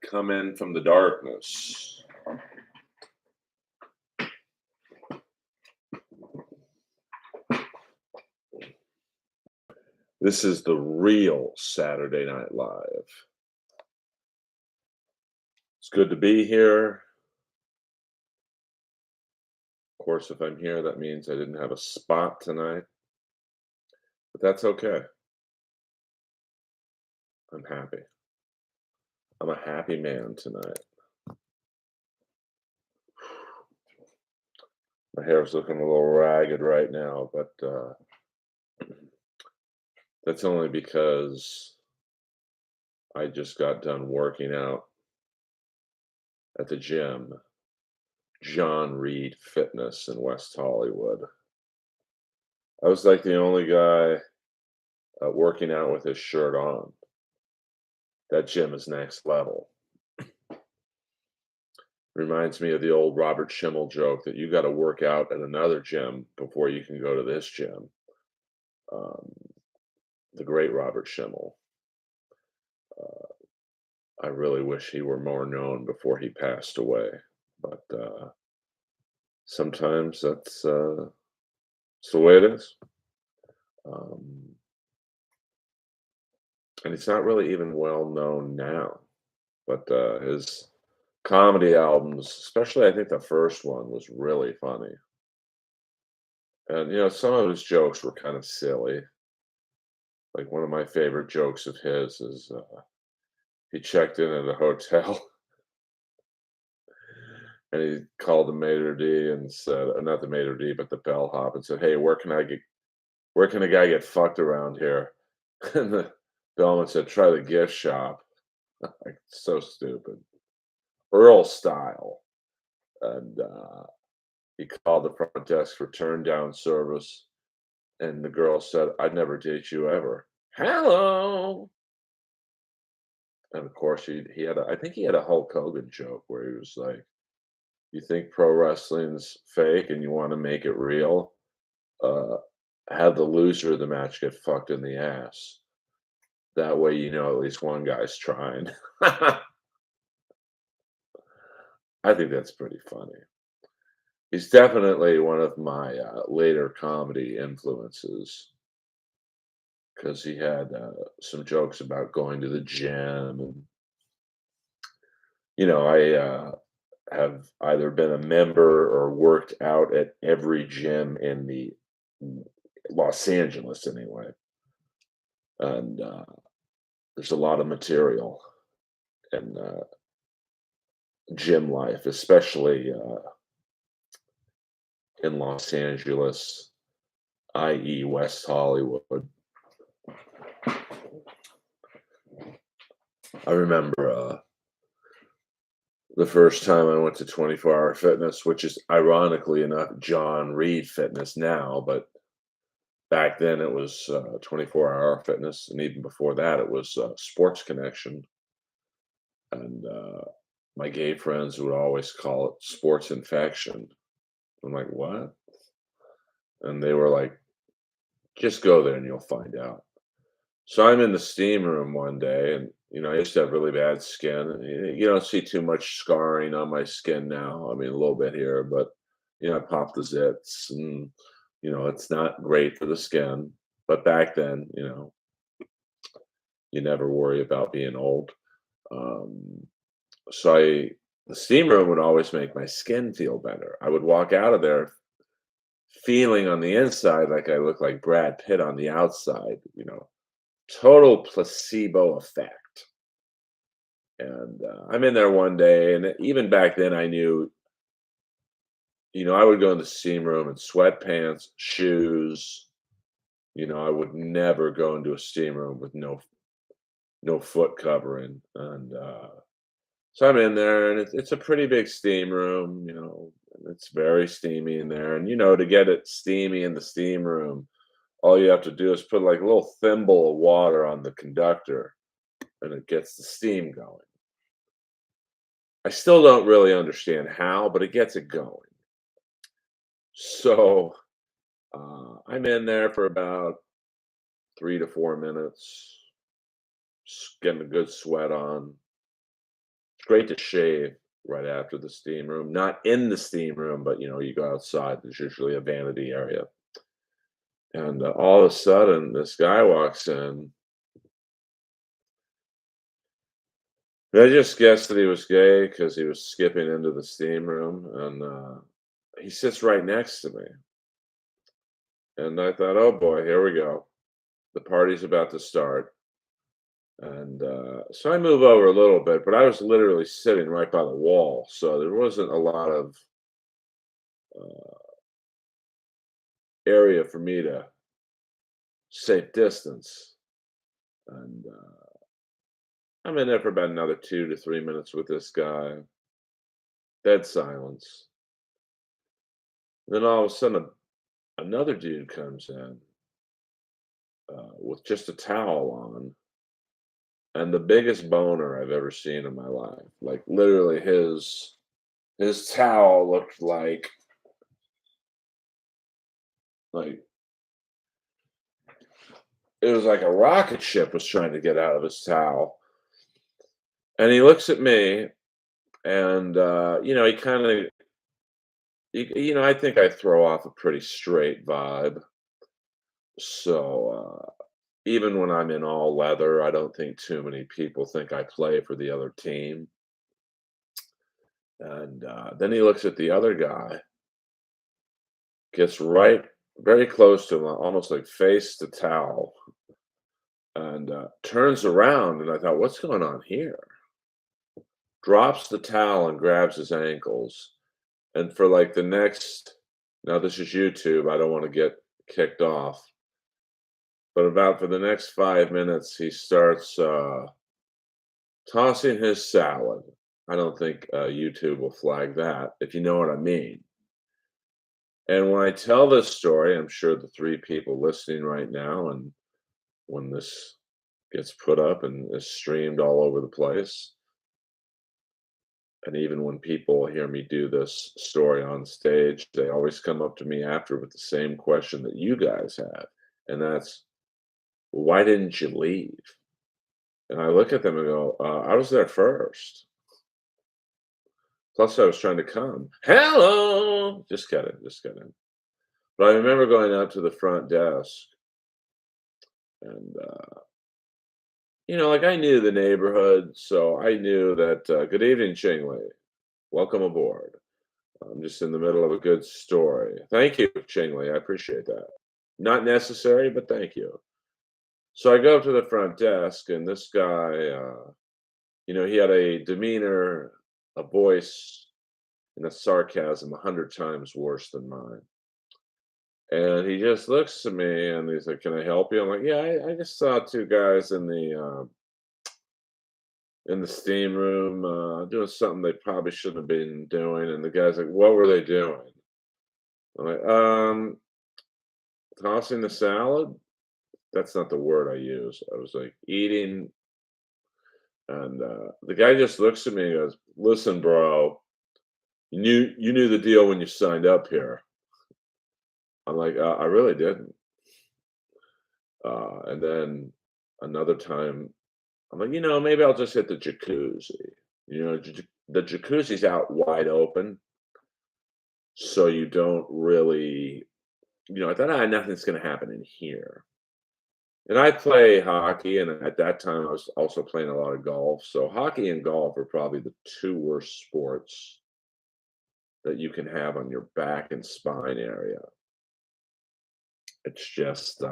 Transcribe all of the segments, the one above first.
come in from the darkness. This is the real Saturday Night Live. It's good to be here. Of course, if I'm here, that means I didn't have a spot tonight, but that's okay. I'm happy. I'm a happy man tonight. My hair's looking a little ragged right now, but that's only because I just got done working out at the gym, John Reed Fitness in West Hollywood. I was like the only guy working out with his shirt on. That gym is next level. Reminds me of the old Robert Schimmel joke that you got to work out at another gym before you can go to this gym. Um, the great Robert Schimmel. I really wish he were more known before he passed away, but sometimes that's the way it is. And he's not really even well known now, but his comedy albums, especially I think the first one, was really funny. And some of his jokes were kind of silly. Like one of my favorite jokes of his is he checked in at a hotel and he called the maitre d' and said, not the maitre d', but the bellhop, and said, "Hey, where can a guy get fucked around here?" And the bellman said, "Try the gift shop." Like, so stupid. Earl style. And he called the front desk for turn down service. And the girl said, "I'd never date you ever." Hello. And of course, he had I think he had a Hulk Hogan joke where he was like, "You think pro wrestling's fake and you want to make it real? Uh, have the loser of the match get fucked in the ass. That way, at least one guy's trying." I think that's pretty funny. He's definitely one of my later comedy influences because he had some jokes about going to the gym. And, I have either been a member or worked out at every gym in the Los Angeles anyway. And there's a lot of material in gym life, especially in Los Angeles, i.e., West Hollywood. I remember the first time I went to 24-hour fitness, which is ironically enough John Reed Fitness now, but back then it was 24-hour fitness, and even before that it was Sports Connection. And my gay friends would always call it sports infection. I'm like, what? And they were like, just go there and you'll find out. So I'm in the steam room one day, and I used to have really bad skin. You don't see too much scarring on my skin now. I mean, a little bit here, but I popped the zits, and it's not great for the skin. But back then, you never worry about being old. Um, so the steam room would always make my skin feel better. I would walk out of there feeling on the inside like I look like Brad Pitt on the outside. Total placebo effect. And I'm in there one day, and even back then, I knew, I would go in the steam room in sweatpants, shoes. I would never go into a steam room with no foot covering. And so I'm in there, and it's a pretty big steam room. It's very steamy in there, and to get it steamy in the steam room, all you have to do is put like a little thimble of water on the conductor, and it gets the steam going. I still don't really understand how, but it gets it going. So I'm in there for about 3 to 4 minutes, getting a good sweat on, It's great to shave right after the steam room, not in the steam room, but, you go outside, there's usually a vanity area, and, all of a sudden, this guy walks in. And I just guessed that he was gay because he was skipping into the steam room, and, he sits right next to me, and I thought, "Oh boy, here we go. The party's about to start." And, so I move over a little bit, but I was literally sitting right by the wall, so there wasn't a lot of, uh, area for me to safe distance, and, I'm in there for about another 2 to 3 minutes with this guy, dead silence. Then all of a sudden, another dude comes in, with just a towel on, and the biggest boner I've ever seen in my life. Like, literally, his towel looked like it was like a rocket ship was trying to get out of his towel. And he looks at me, and, he kinda I think I throw off a pretty straight vibe. So, even when I'm in all leather, I don't think too many people think I play for the other team. And, then he looks at the other guy, gets right very close to him, almost like face to towel, and, turns around, and I thought, "What's going on here?" Drops the towel and grabs his ankles, and for, like, the next now this is YouTube, I don't wanna get kicked off, but about for the next 5 minutes, he starts, tossing his salad. I don't think, YouTube will flag that, if you know what I mean. And when I tell this story, I'm sure the 3 people listening right now, and when this gets put up and is streamed all over the place, and even when people hear me do this story on stage, they always come up to me after with the same question that you guys have, and that's, "Why didn't you leave?" And I look at them and go, "I was there first. Plus I was trying to come." "Hello!" Just kidding, just kidding. But I remember going out to the front desk and, like, I knew the neighborhood, so I knew that, "Good evening, Chingley. Welcome aboard. I'm just in the middle of a good story." "Thank you, Chingley, I appreciate that." "Not necessary, but thank you." So I go up to the front desk, and this guy, he had a demeanor, a voice, and a sarcasm 100 times worse than mine. And he just looks at me and he's like, "Can I help you?" I'm like, "Yeah, I just saw 2 guys in the steam room, doing something they probably shouldn't have been doing." And the guy's like, "What were they doing?" I'm like, tossing the salad?" That's not the word I use. I was like, "Eating." And, the guy just looks at me and goes, "Listen, bro, you knew the deal when you signed up here." I'm like, I really didn't." And then another time, I'm like, maybe I'll just hit the jacuzzi." The jacuzzi's out wide open, so you don't really, I thought, nothing's gonna happen in here." And I play hockey, and at that time, I was also playing a lot of golf. So hockey and golf are probably the 2 worst sports that you can have on your back and spine area. It's just,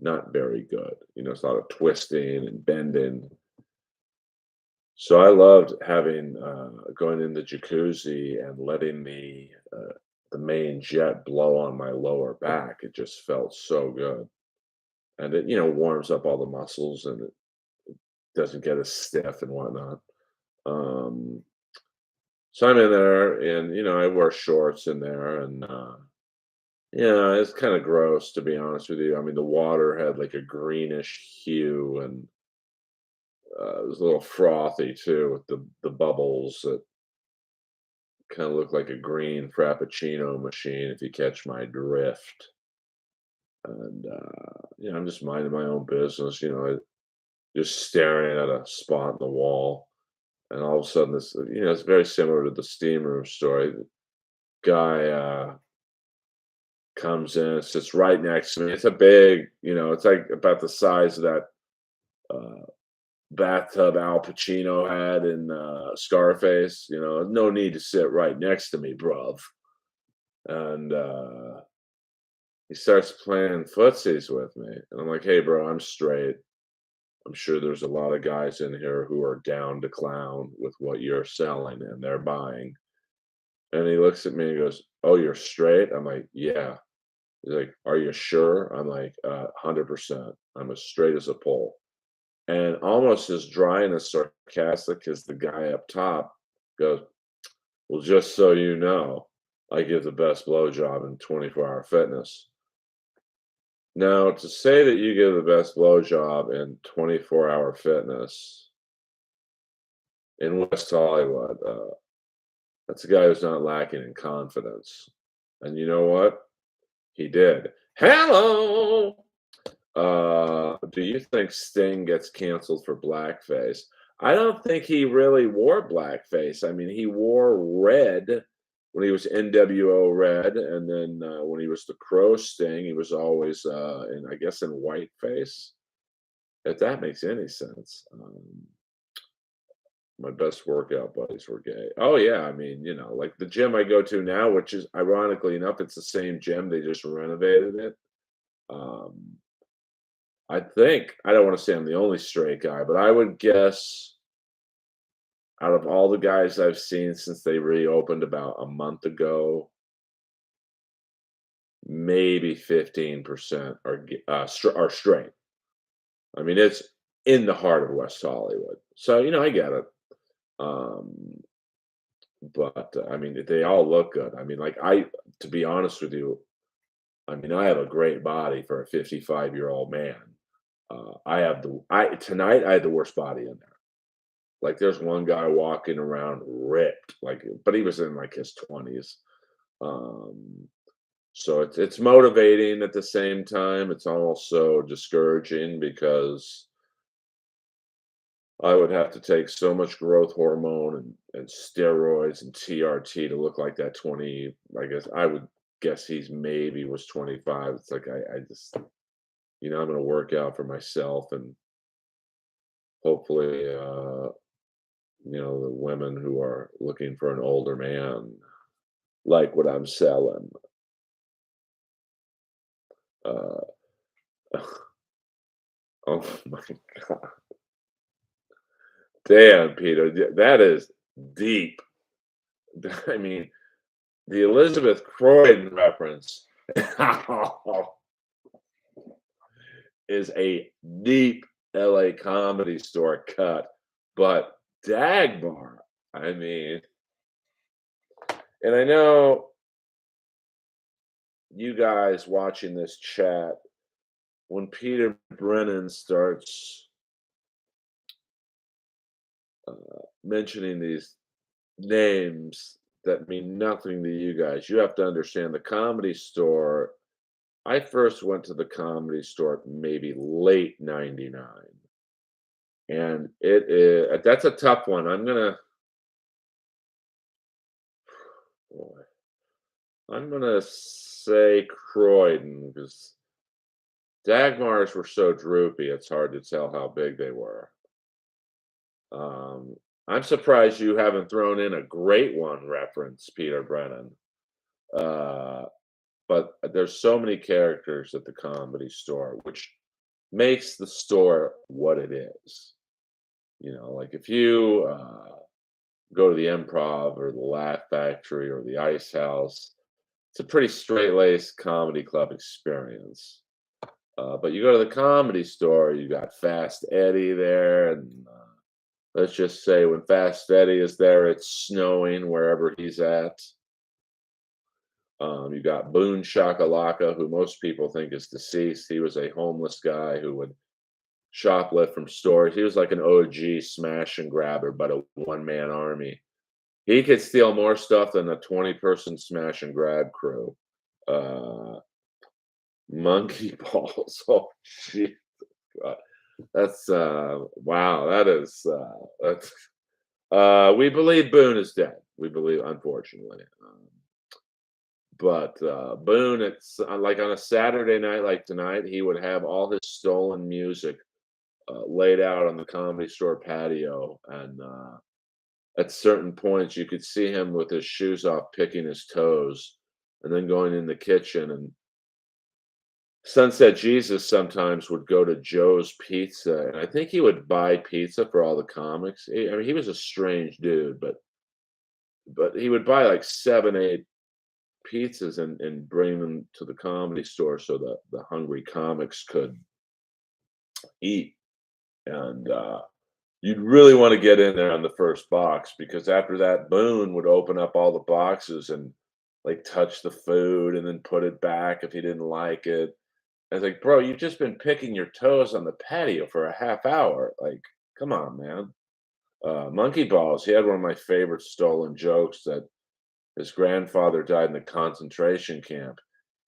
not very good. It's a lot of twisting and bending. So I loved having, going in the jacuzzi and letting the main jet blow on my lower back. It just felt so good. And it, warms up all the muscles, and it doesn't get as stiff and whatnot. Um, so I'm in there, and, I wear shorts in there, and, it's kind of gross, to be honest with you. I mean, the water had like a greenish hue, and it was a little frothy too, with the bubbles that kind of look like a green frappuccino machine, if you catch my drift. And I'm just minding my own business. just staring at a spot in the wall, and all of a sudden this, it's very similar to the steam room story. The guy comes in, sits right next to me. It's a big, it's like about the size of that uh, bathtub Al Pacino had in Scarface. No need to sit right next to me, bruv. And he starts playing footsies with me, and I'm like, "Hey, bro, I'm straight. I'm sure there's a lot of guys in here who are down to clown with what you're selling and they're buying." And he looks at me and goes, "Oh, you're straight?" I'm like, "Yeah." He's like, "Are you sure?" I'm like, 100%. I'm as straight as a pole." And almost as dry and as sarcastic as the guy up top goes, "Well, just so you know, I give the best blowjob in 24-hour fitness." Now, to say that you give the best blowjob in 24-hour fitness in West Hollywood, that's a guy who's not lacking in confidence. And you know what? He did. Hello! Do you think Sting gets canceled for blackface? I don't think he really wore blackface. I mean, he wore red when he was NWO Red, and then when he was the Crow Sting, he was always I guess, in whiteface. If that makes any sense. My best workout buddies were gay. Oh yeah, I mean, like the gym I go to now, which is ironically enough, it's the same gym. They just renovated it. Um, I think I don't want to say I'm the only straight guy, but I would guess out of all the guys I've seen since they reopened about a month ago, maybe 15% are straight. I mean, it's in the heart of West Hollywood, so I get it. Um, but I mean, they all look good. I mean, like to be honest with you, I mean, I have a great body for a 55-year-old man. I tonight I had the worst body in there. Like, there's one guy walking around ripped, like, but he was in like his 20s. Um, so it's motivating at the same time. It's also discouraging because I would have to take so much growth hormone and steroids and TRT to look like that 20. I guess I would guess he's maybe was 25. It's like I just I'm gonna work out for myself and hopefully the women who are looking for an older man like what I'm selling. Uh, oh my god. Damn, Peter, that is deep. I mean, the Elizabeth Croydon reference is a deep LA Comedy Store cut, but Dagmar, I mean, and I know you guys watching this chat, when Peter Brennan starts mentioning these names that mean nothing to you guys, you have to understand the Comedy Store. I first went to the Comedy Store maybe late '99, and it is that's a tough one. Boy, I'm gonna say Croydon because Dagmars were so droopy. It's hard to tell how big they were. Um, I'm surprised you haven't thrown in a great one reference, Peter Brennan. Uh, but there's so many characters at the Comedy Store, which makes the store what it is. Like if you go to the Improv or the Laugh Factory or the Ice House, it's a pretty straight-laced comedy club experience. But you go to the Comedy Store, you got Fast Eddie there, and let's just say when Fast Eddie is there, it's snowing wherever he's at. You got Boone Shakalaka, who most people think is deceased. He was a homeless guy who would shoplift from stores. He was like an OG smash and grabber, but a one-man army. He could steal more stuff than a 20-person smash and grab crew. Uh, Monkey balls. Oh, Jesus God. That's, wow, that is, that's we believe Boone is dead. We believe, unfortunately. But Boone, it's like on a Saturday night like tonight, he would have all his stolen music laid out on the Comedy Store patio, and at certain points, you could see him with his shoes off, picking his toes, and then going in the kitchen. And Sunset Jesus sometimes would go to Joe's Pizza, and I think he would buy pizza for all the comics. I mean, he was a strange dude, but he would buy like 7, 8 pizzas and bring them to the Comedy Store so that the hungry comics could eat. And you'd really want to get in there on the first box, because after that, Boone would open up all the boxes and like touch the food and then put it back if he didn't like it. I was like, bro, you've just been picking your toes on the patio for a half hour. Like, come on, man. Monkey Balls, he had one of my favorite stolen jokes that his grandfather died in a concentration camp.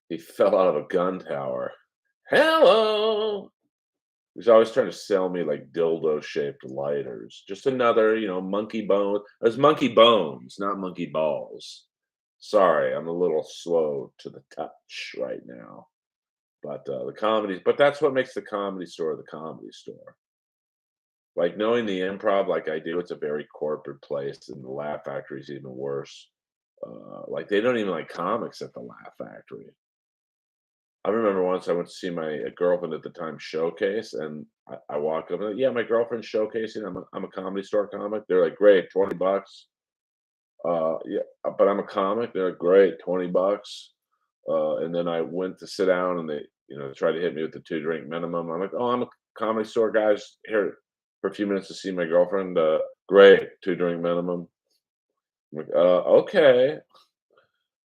He fell out of a gun tower. Hello. He's always trying to sell me like dildo-shaped lighters. Just another, monkey bone. There's monkey bones, not monkey balls. Sorry, I'm a little slow to the touch right now. But the comedy, but that's what makes the Comedy Store the Comedy Store. Like knowing the Improv, like I do, it's a very corporate place, and the Laugh Factory is even worse. Like they don't even like comics at the Laugh Factory. I remember once I went to see my girlfriend at the time showcase, and I walk up and yeah, my girlfriend's showcasing. I'm a Comedy Store comic. They're like, great, $20. Yeah, but I'm a comic. They're like, great, $20. And then I went to sit down, and they, tried to hit me with the 2 drink minimum. I'm like, oh, I'm a Comedy Store guys here for a few minutes to see my girlfriend. Great, 2 drink minimum. I'm like, okay.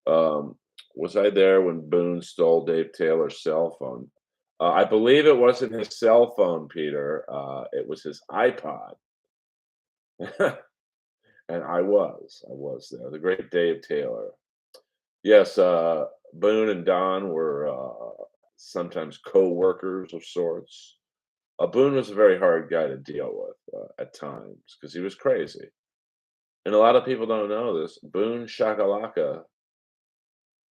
Um, was I there when Boone stole Dave Taylor's cell phone? I believe it wasn't his cell phone, Peter. It was his iPod. And I was there. The great Dave Taylor. Yes, Boone and Don were sometimes co-workers of sorts. Boone was a very hard guy to deal with at times because he was crazy. And a lot of people don't know this. Boone Shakalaka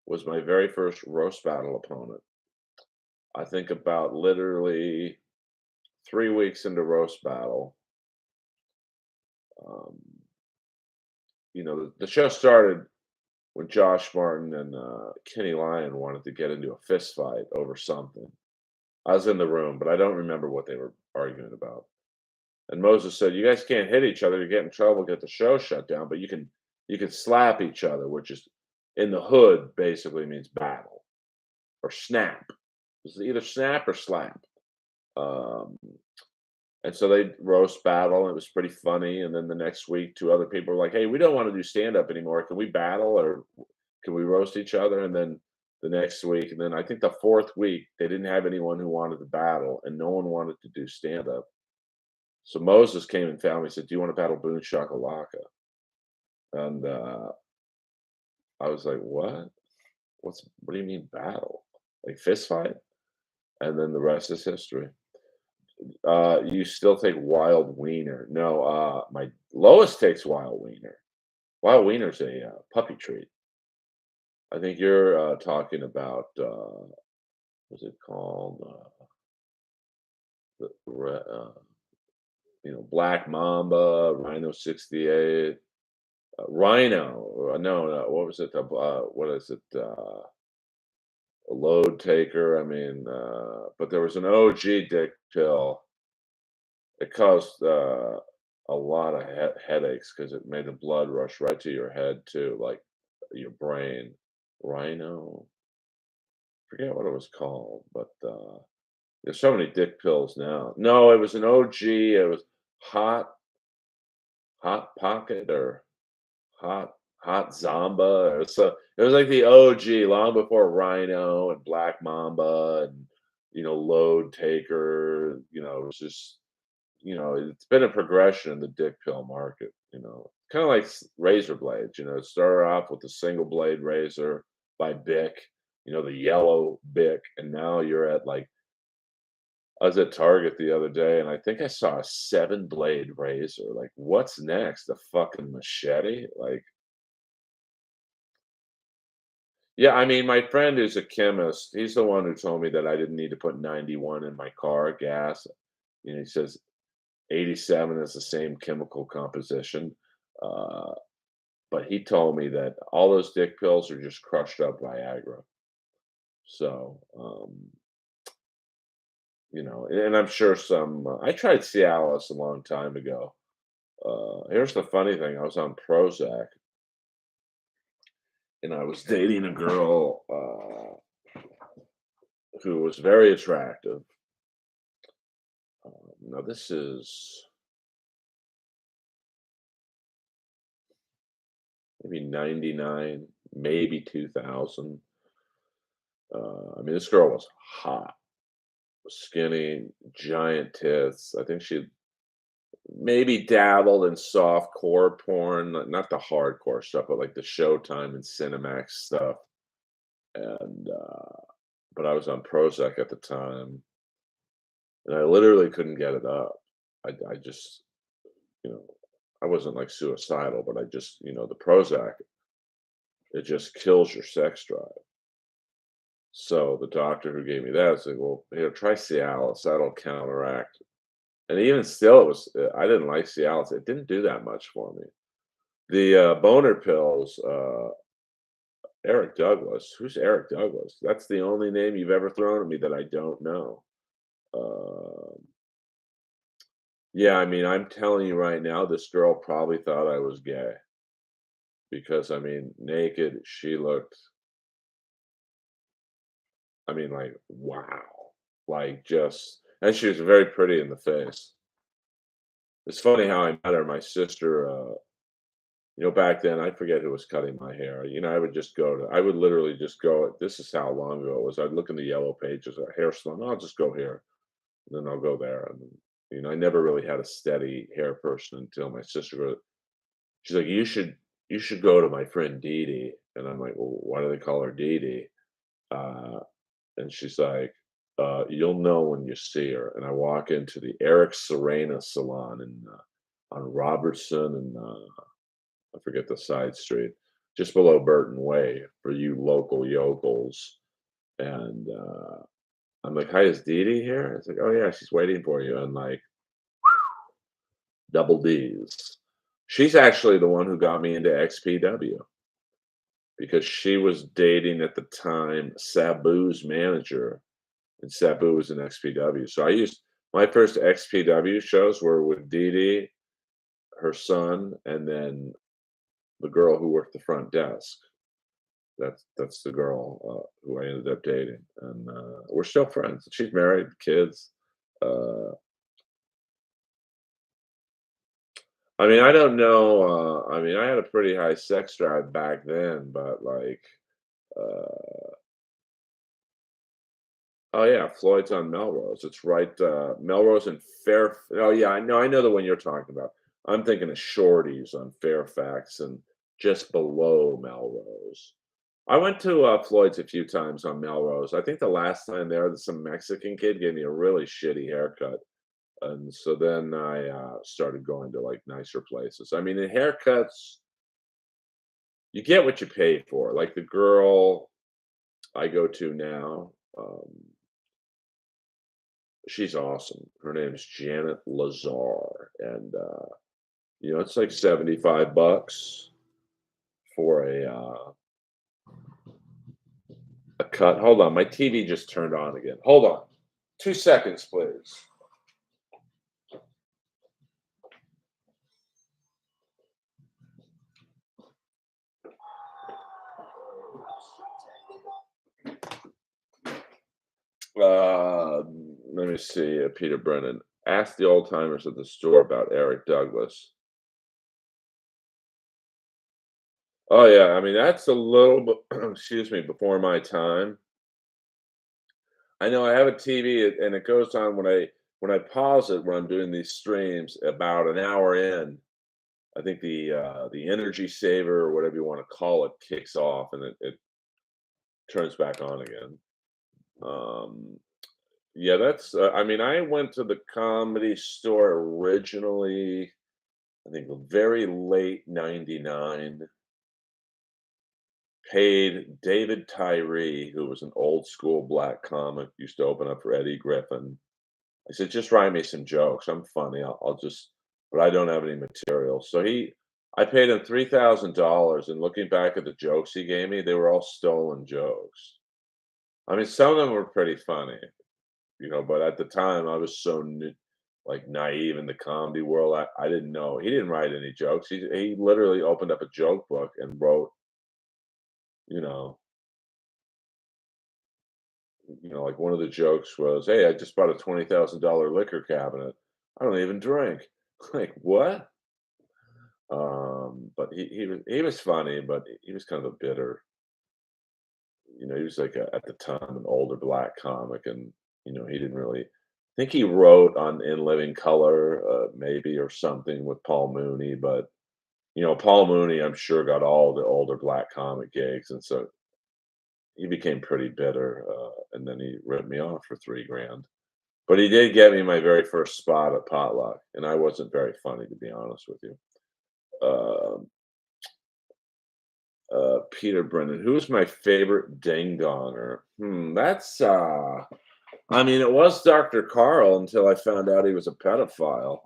was my very first roast battle opponent. I think about literally 3 weeks into roast battle. Um, the show started when Josh Martin and Kenny Lyon wanted to get into a fist fight over something. I was in the room, but I don't remember what they were arguing about. And Moses said, "You guys can't hit each other. You get in trouble, get the show shut down. But you can slap each other, which is in the hood basically means battle or snap. It's either snap or slap." Um, and so they roast battle, and it was pretty funny. And then the next week, 2 other people were like, "Hey, we don't want to do stand up anymore. Can we battle or can we roast each other?" And then the next week, and then I think the fourth week, they didn't have anyone who wanted to battle, and no one wanted to do stand up. So Moses came and found me and said, "Do you want to battle Boone Shakalaka?" And I was like, "What? What do you mean battle? Like fist fight?" And then the rest is history. You still take Wild Wiener? No, my Lois takes Wild Wiener. Wild Wiener's a puppy treat. I think you're talking about what's it called? Black Mamba, Rhino 68, Rhino. No, no, what was it? What is it? A load taker. I mean, but there was an OG dick pill. It caused a lot of headaches because it made the blood rush right to your head too, like your brain. Rhino. Forget what it was called, but there's so many dick pills now. No, it was an OG. It was hot, hot pocket or hot, hot Zamba. It was like the OG long before Rhino and Black Mamba and Load Taker. It was just it's been a progression in the dick pill market. Kind of like razor blades. It started off with a single blade razor by Bic. The yellow Bic, and now you're at like I was at Target the other day, and I think I saw a 7-blade razor. Like, what's next? A fucking machete? Like, yeah, I mean, my friend who's a chemist, he's the one who told me that I didn't need to put 91 in my car gas. He says 87 is the same chemical composition. Uh, but he told me that all those dick pills are just crushed up Viagra. So, and I'm sure I tried Cialis a long time ago. Here's the funny thing, I was on Prozac, and I was dating a girl, who was very attractive. Now this is maybe 99, maybe 2000. I mean, this girl was hot, skinny, giant tits. I think she maybe dabbled in soft core porn, not the hardcore stuff, but like the Showtime and Cinemax stuff. And but I was on Prozac at the time, and I literally couldn't get it up. I just, you know, I wasn't like suicidal, but I just, the Prozac, it just kills your sex drive. So the doctor who gave me that said, "Well, here, try Cialis. That'll counteract." And even still, I didn't like Cialis. It didn't do that much for me. The boner pills, Eric Douglas. Who's Eric Douglas? That's the only name you've ever thrown at me that I don't know. Um, yeah, I mean, I'm telling you right now, this girl probably thought I was gay because, I mean, naked, she looked, I mean, like, wow. Like, just, and she was very pretty in the face. It's funny how I met her. My sister, back then, I forget who was cutting my hair. I would literally just go, this is how long ago it was. I'd look in the yellow pages, a hair salon, I'll just go here, and then I'll go there. And, I never really had a steady hair person until my sister she's like, you should go to my friend Dee Dee. And I'm like, well, why do they call her Dee Dee? Uh, and she's like, you'll know when you see her. And I walk into the Eric Serena salon on Robertson and I forget the side street, just below Burton Way for you local yokels. And I'm like, hi, is Dee Dee here? It's like, oh yeah, she's waiting for you. And like double D's. She's actually the one who got me into XPW because she was dating at the time Sabu's manager, and Sabu was in XPW. So I used my first XPW shows were with Dee Dee, her son, and then the girl who worked the front desk. That's the girl who I ended up dating, and we're still friends. She's married, kids. Uh, I mean, I don't know. I mean, I had a pretty high sex drive back then, but like, uh, oh yeah, Floyd's on Melrose. It's right, Melrose and Fair. Oh yeah, I know the one you're talking about. I'm thinking of Shorty's on Fairfax and just below Melrose. I went to Floyd's a few times on Melrose. I think the last time there, some Mexican kid gave me a really shitty haircut. And so then I started going to like nicer places. I mean, the haircuts, you get what you pay for. Like the girl I go to now, she's awesome. Her name's Janet Lazar. And, it's like 75 bucks for a cut. Hold on. My TV just turned on again. Hold on. 2 seconds, please. Uh, Let me see, Peter Brennan. Ask the old timers at the store about Eric Douglas. Oh yeah, I mean that's a little bit, excuse me, before my time. I know I have a TV and it goes on when I pause it when I'm doing these streams about an hour in. I think the energy saver or whatever you want to call it kicks off and it turns back on again. Um, Yeah, that's, I mean, I went to the Comedy Store originally, I think very late '99, paid David Tyree, who was an old school black comic, used to open up for Eddie Griffin. I said, "Just write me some jokes. I'm funny. I'll just," but I don't have any material. So I paid him $3,000, and looking back at the jokes he gave me, they were all stolen jokes. I mean, some of them were pretty funny, but at the time I was so like naive in the comedy world. I didn't know. He didn't write any jokes. He literally opened up a joke book and wrote, you know, like one of the jokes was, "Hey, I just bought a $20,000 liquor cabinet. I don't even drink." Like, what? But he was funny, but he was kind of a bitter. He was like at the time an older black comic, and he didn't really. I think he wrote on In Living Color, maybe or something with Paul Mooney, but Paul Mooney, I'm sure got all the older black comic gigs, and so he became pretty bitter, and then he ripped me off for 3 grand. But he did get me my very first spot at Potluck, and I wasn't very funny, to be honest with you. Um, Peter Brennan. Who's my favorite ding donger? That's I mean, it was Dr. Carl until I found out he was a pedophile.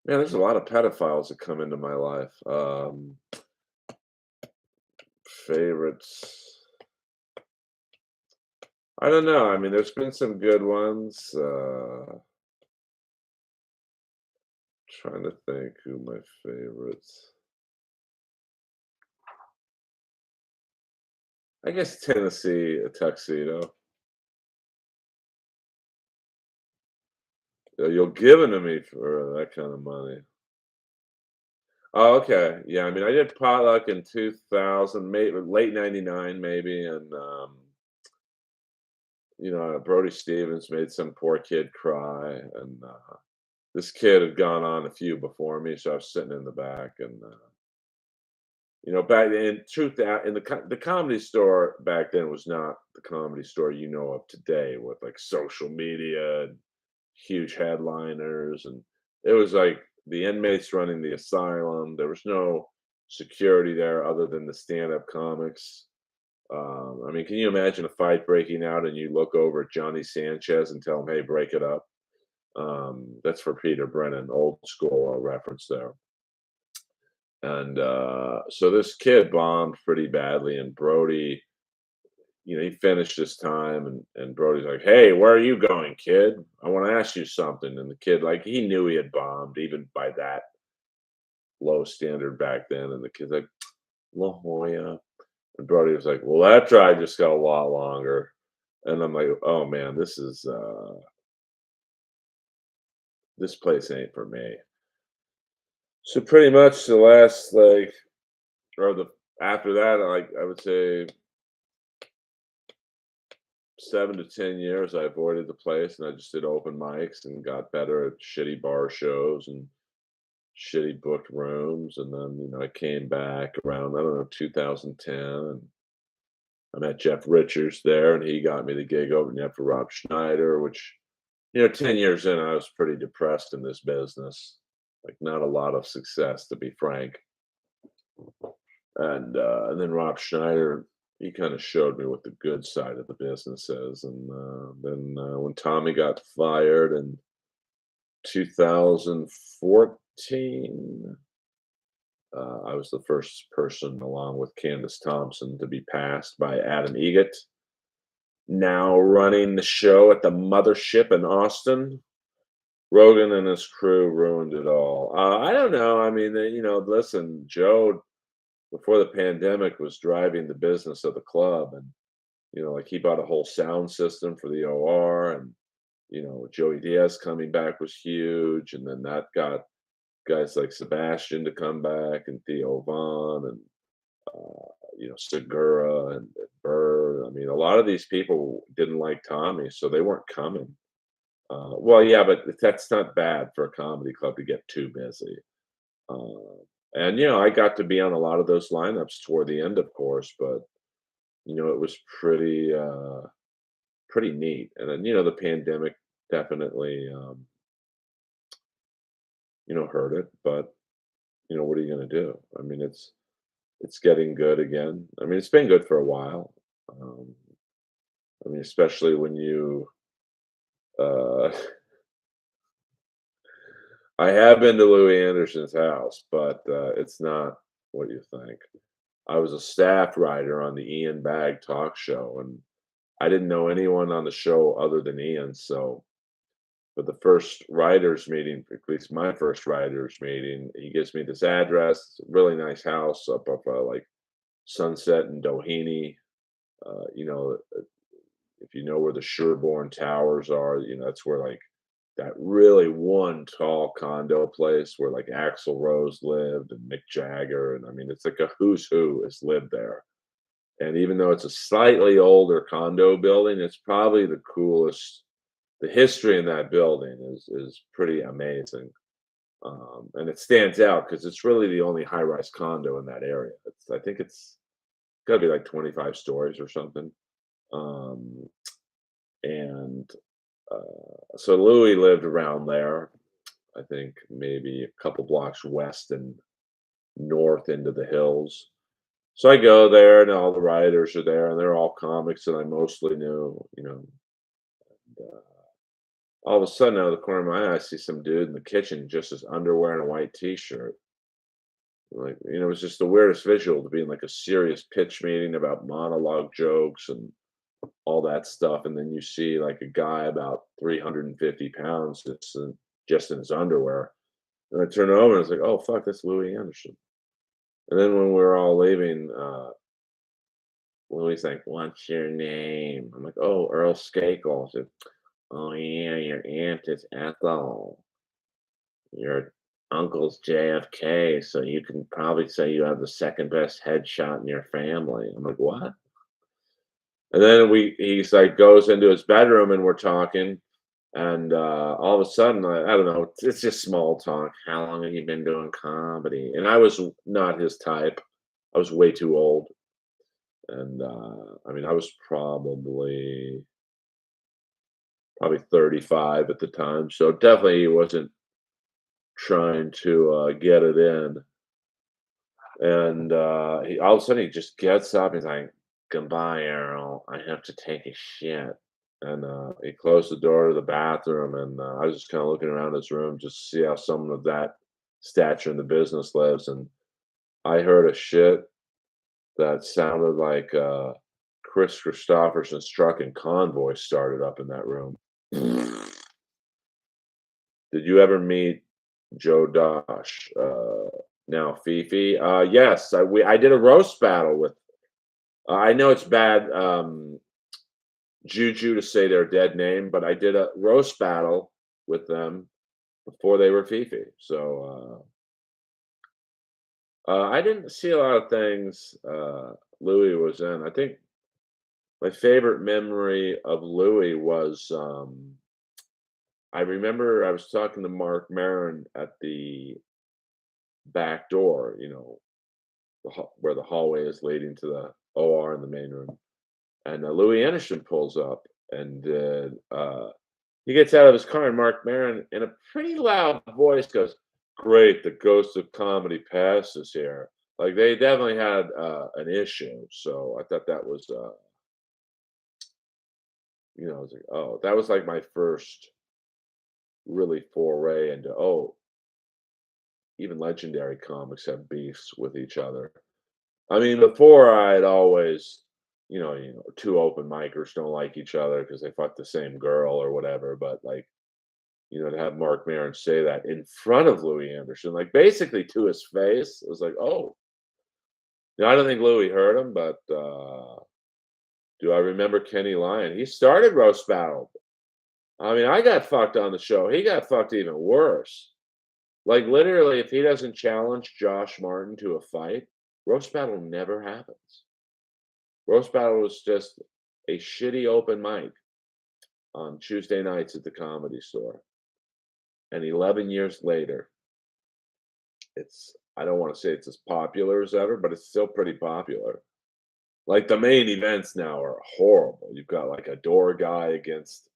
Man, there's a lot of pedophiles that come into my life. Favorites. I don't know. I mean, there's been some good ones. Trying to think who my favorites. I guess Tennessee, a tuxedo. You're giving to me for that kind of money. Oh, okay. Yeah, I mean, I did potluck in 2000, maybe late '99, maybe, and Brody Stevens made some poor kid cry, and this kid had gone on a few before me, so I was sitting in the back, and back in truth, that in the comedy store back then was not the comedy store you know of today with like social media and huge headliners, and it was like the inmates running the asylum. There was no security there other than the stand-up comics. I mean, can you imagine a fight breaking out and you look over at Johnny Sanchez and tell him, "Hey, break it up"? That's for Peter Brennan, old school reference there. And so this kid bombed pretty badly, and Brody, he finished his time, and Brody's like, "Hey, where are you going, kid? I want to ask you something." And the kid, like, he knew he had bombed, even by that low standard back then. And the kid's like, "La Jolla." And Brody was like, "Well, that drive just got a lot longer." And I'm like, "Oh man, this place ain't for me." So pretty much the last like or the after that, like I would say 7 to 10 years, I avoided the place and I just did open mics and got better at shitty bar shows and shitty booked rooms. And then, I came back around, I don't know, 2010. And I met Jeff Richards there and he got me the gig opening up for Rob Schneider, which, 10 years in, I was pretty depressed in this business. Like, not a lot of success, to be frank. And then Rob Schneider, he kind of showed me what the good side of the business is. And then when Tommy got fired in 2014, I was the first person, along with Candace Thompson, to be passed by Adam Egett, now running the show at the mothership in Austin. Rogan and his crew ruined it all. I don't know. I mean, listen, Joe, before the pandemic, was driving the business of the club, and like he bought a whole sound system for the OR, and Joey Diaz coming back was huge, and then that got guys like Sebastian to come back, and Theo Vaughn, and Segura and Burr. I mean, a lot of these people didn't like Tommy, so they weren't coming. Well, yeah, but that's not bad for a comedy club to get too busy. Uh, and I got to be on a lot of those lineups toward the end, of course, but it was pretty. pretty neat. And then, the pandemic definitely, hurt it, but, what are you gonna do? I mean, it's getting good again. I mean, it's been good for a while. Um, I mean, especially when uh I have been to Louis Anderson's house, but, it's not what you think. I was a staff writer on the Ian Bagg talk show, and I didn't know anyone on the show other than Ian, so for the first writers meeting, at least my first writers meeting, he gives me this address, really nice house up like, Sunset and Doheny, uh, you know, if you know where the Sherborne Towers are, that's where, like, that really one tall condo place where, like, Axl Rose lived and Mick Jagger, and, I mean, it's like a who's who has lived there, and even though it's a slightly older condo building, it's probably the coolest. The history in that building is pretty amazing, and it stands out because it's really the only high-rise condo in that area. I think it's gotta be, like, 25 stories or something, um, and so Louis lived around there. I think maybe a couple blocks west and north into the hills. So I go there, and all the writers are there, and they're all comics that I mostly knew. And, all of a sudden, out of the corner of my eye, I see some dude in the kitchen, just his underwear and a white T-shirt. Like, it was just the weirdest visual to be in like a serious pitch meeting about monologue jokes and all that stuff, and then you see like a guy about 350 pounds just in his underwear. And I turn over and it's like, oh fuck, that's Louis Anderson. And then when we were all leaving, Louis like, "What's your name?" I'm like, "Oh, Earl Skakel." I said, "Oh yeah, your aunt is Ethel. Your uncle's JFK, so you can probably say you have the second best headshot in your family." I'm like, "What?" And then he's like goes into his bedroom and we're talking, and all of a sudden, I don't know, it's just small talk. How long have you been doing comedy? And I was not his type. I was way too old, and I mean, I was probably 35 at the time, so definitely he wasn't trying to get it in. And all of a sudden, he just gets up. He's like, "Goodbye, Errol. I have to take a shit." And he closed the door to the bathroom. And I was just kind of looking around his room just to see how someone of that stature in the business lives. And I heard a shit that sounded like Chris Christopherson's truck and convoy started up in that room. Did you ever meet Joe Dosh? Now Fifi? Yes, I did a roast battle with. I know it's bad juju to say their dead name, but I did a roast battle with them before they were Fifi. So I didn't see a lot of things Louis was in. I think my favorite memory of Louis was I remember I was talking to Mark Maron at the back door, where the hallway is leading to the OR in the main room. And Louis Anderson pulls up, and he gets out of his car, and Mark Maron, in a pretty loud voice, goes, "Great, the ghost of comedy passes here." Like they definitely had an issue, so I thought that was, I was like, oh, that was like my first really foray into even legendary comics have beefs with each other. I mean, before I'd always, two open micers don't like each other because they fuck the same girl or whatever. But like, to have Mark Maron say that in front of Louis Anderson, like basically to his face, it was like, oh, I don't think Louis heard him, but do I remember Kenny Lyon? He started roast battle. I mean, I got fucked on the show. He got fucked even worse. Like literally, if he doesn't challenge Josh Martin to a fight, roast battle never happens. Roast battle was just a shitty open mic on Tuesday nights at the Comedy Store. And 11 years later, I don't want to say it's as popular as ever, but it's still pretty popular. Like, the main events now are horrible. You've got, like, a door guy against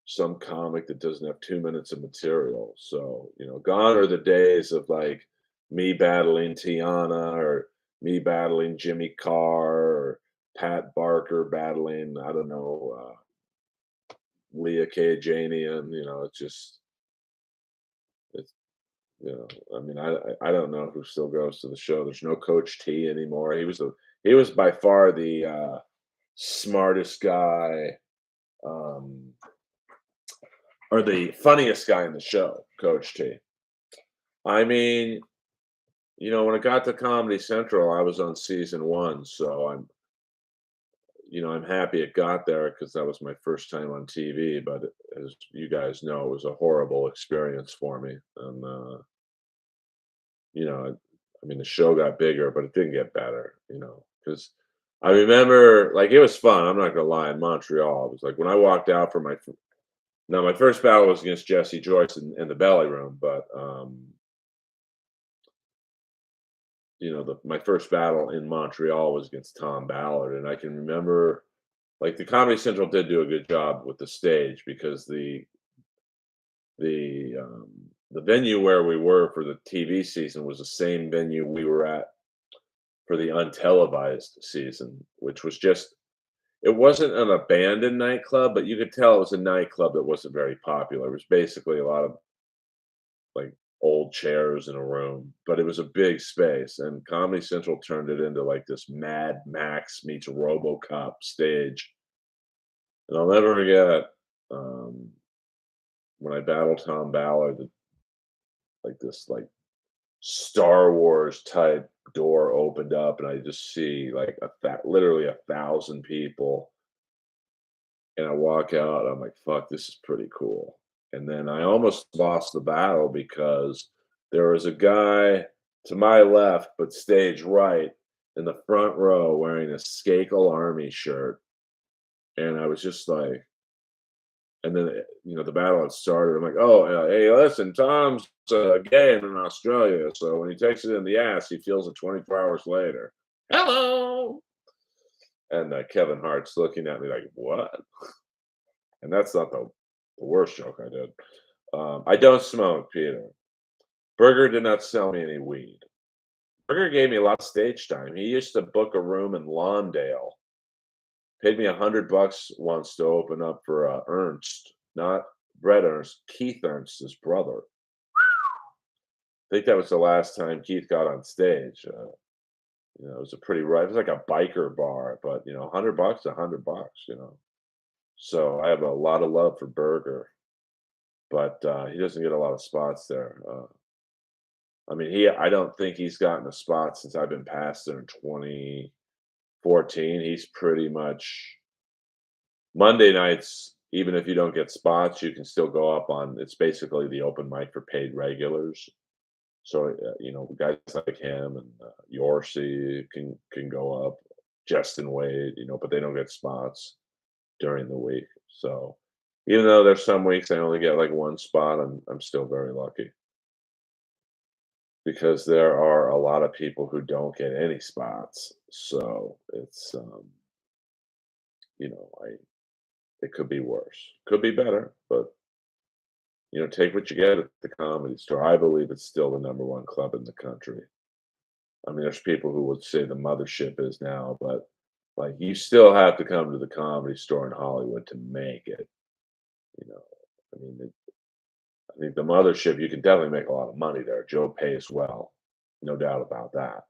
some comic that doesn't have 2 minutes of material, so, gone are the days of, like, me battling Tiana or me battling Jimmy Carr or Pat Barker battling, I don't know, Leah Kajanian, it's just it's I mean, I don't know who still goes to the show. There's no Coach T anymore. He was by far the, smartest guy, um, or the funniest guy in the show, Coach T. I mean, when it got to Comedy Central, I was on season 1, so I'm happy it got there because that was my first time on TV, but as you guys know, it was a horrible experience for me, and, you know, I mean, the show got bigger, but it didn't get better, because I remember, like, it was fun, I'm not gonna lie, in Montreal, it was like when I walked out for my first battle was against Jesse Joyce in the Belly Room, but, my first battle in Montreal was against Tom Ballard, and I can remember, like, the Comedy Central did do a good job with the stage because the venue where we were for the TV season was the same venue we were at for the untelevised season, which was just it wasn't an abandoned nightclub, but you could tell it was a nightclub that wasn't very popular. It was basically a lot of, like, old chairs in a room, but it was a big space, and Comedy Central turned it into, like, this Mad Max meets RoboCop stage, and I'll never forget, um, when I battled Tom Ballard, like, this, like, Star Wars type door opened up, and I just see, like, literally 1,000 people, and I walk out, I'm like, "Fuck, this is pretty cool." And then I almost lost the battle because there was a guy to my left, but stage right in the front row wearing a Skakel Army shirt, and I was just like and then, the battle had started, I'm like, "Oh, hey, listen, Tom's, gay and in Australia, so when he takes it in the ass, he feels it 24 hours later." "Hello!" And, Kevin Hart's looking at me like, "What?" And that's not the worst joke I did. I don't smoke, Peter. Berger did not sell me any weed. Berger gave me a lot of stage time. He used to book a room in Lawndale. Paid me $100 once to open up for Ernst, not Brett Ernst, Keith Ernst, his brother. I think that was the last time Keith got on stage. It was a pretty rough. It was like a biker bar, but $100, $100. So I have a lot of love for Berger, but he doesn't get a lot of spots there. I mean, I don't think he's gotten a spot since I've been past there in 2014. He's pretty much Monday nights, even if you don't get spots, you can still go up on it's basically the open mic for paid regulars. So, guys like him and Yorsey can go up, Justin Wade, but they don't get spots during the week. So, even though there's some weeks I only get like one spot, I'm still very lucky because there are a lot of people who don't get any spots. So it's I it could be worse, could be better, but take what you get at the Comedy Store. I believe it's still the number one club in the country. I mean, there's people who would say the mothership is now, but like you still have to come to the Comedy Store in Hollywood to make it. You know, I mean, I think the mothership you can definitely make a lot of money there. Joe pays well, no doubt about that.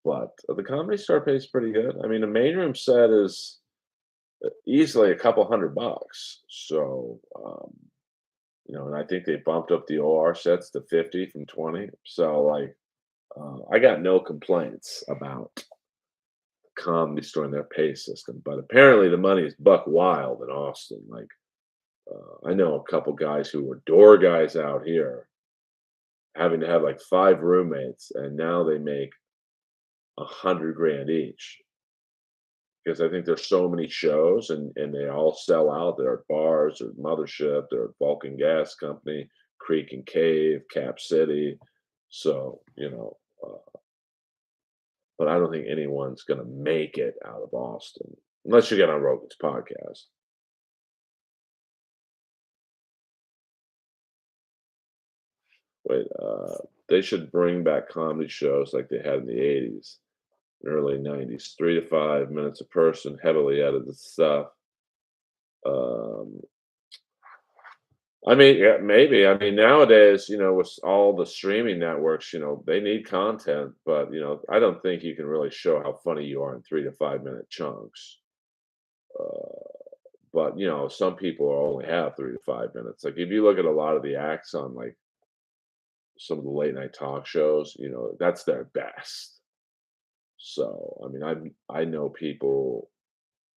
But the Comedy Store pays pretty good. I mean, the main room set is easily a couple $100. So, and I think they bumped up the OR sets to 50 from 20. So, like, I got no complaints about Comedy Store and their pay system. But apparently, the money is buck wild in Austin. Like, I know a couple guys who were door guys out here, having to have like 5 roommates, and now they make 100 grand each because I think there's so many shows and they all sell out. There are bars, or Mothership, there are Vulcan Gas Company, Creek and Cave, Cap City. So but I don't think anyone's gonna make it out of Austin unless you get on Rogan's podcast. Wait, they should bring back comedy shows like they had in the '80s and early '90s, 3 to 5 minutes a person, heavily edited stuff. Um, I mean, yeah, maybe. I mean, nowadays, with all the streaming networks, they need content, but, I don't think you can really show how funny you are in 3 to 5 minute chunks. Uh, but, some people only have 3 to 5 minutes. Like, if you look at a lot of the acts on, like, some of the late night talk shows, that's their best. So, I mean, I know people,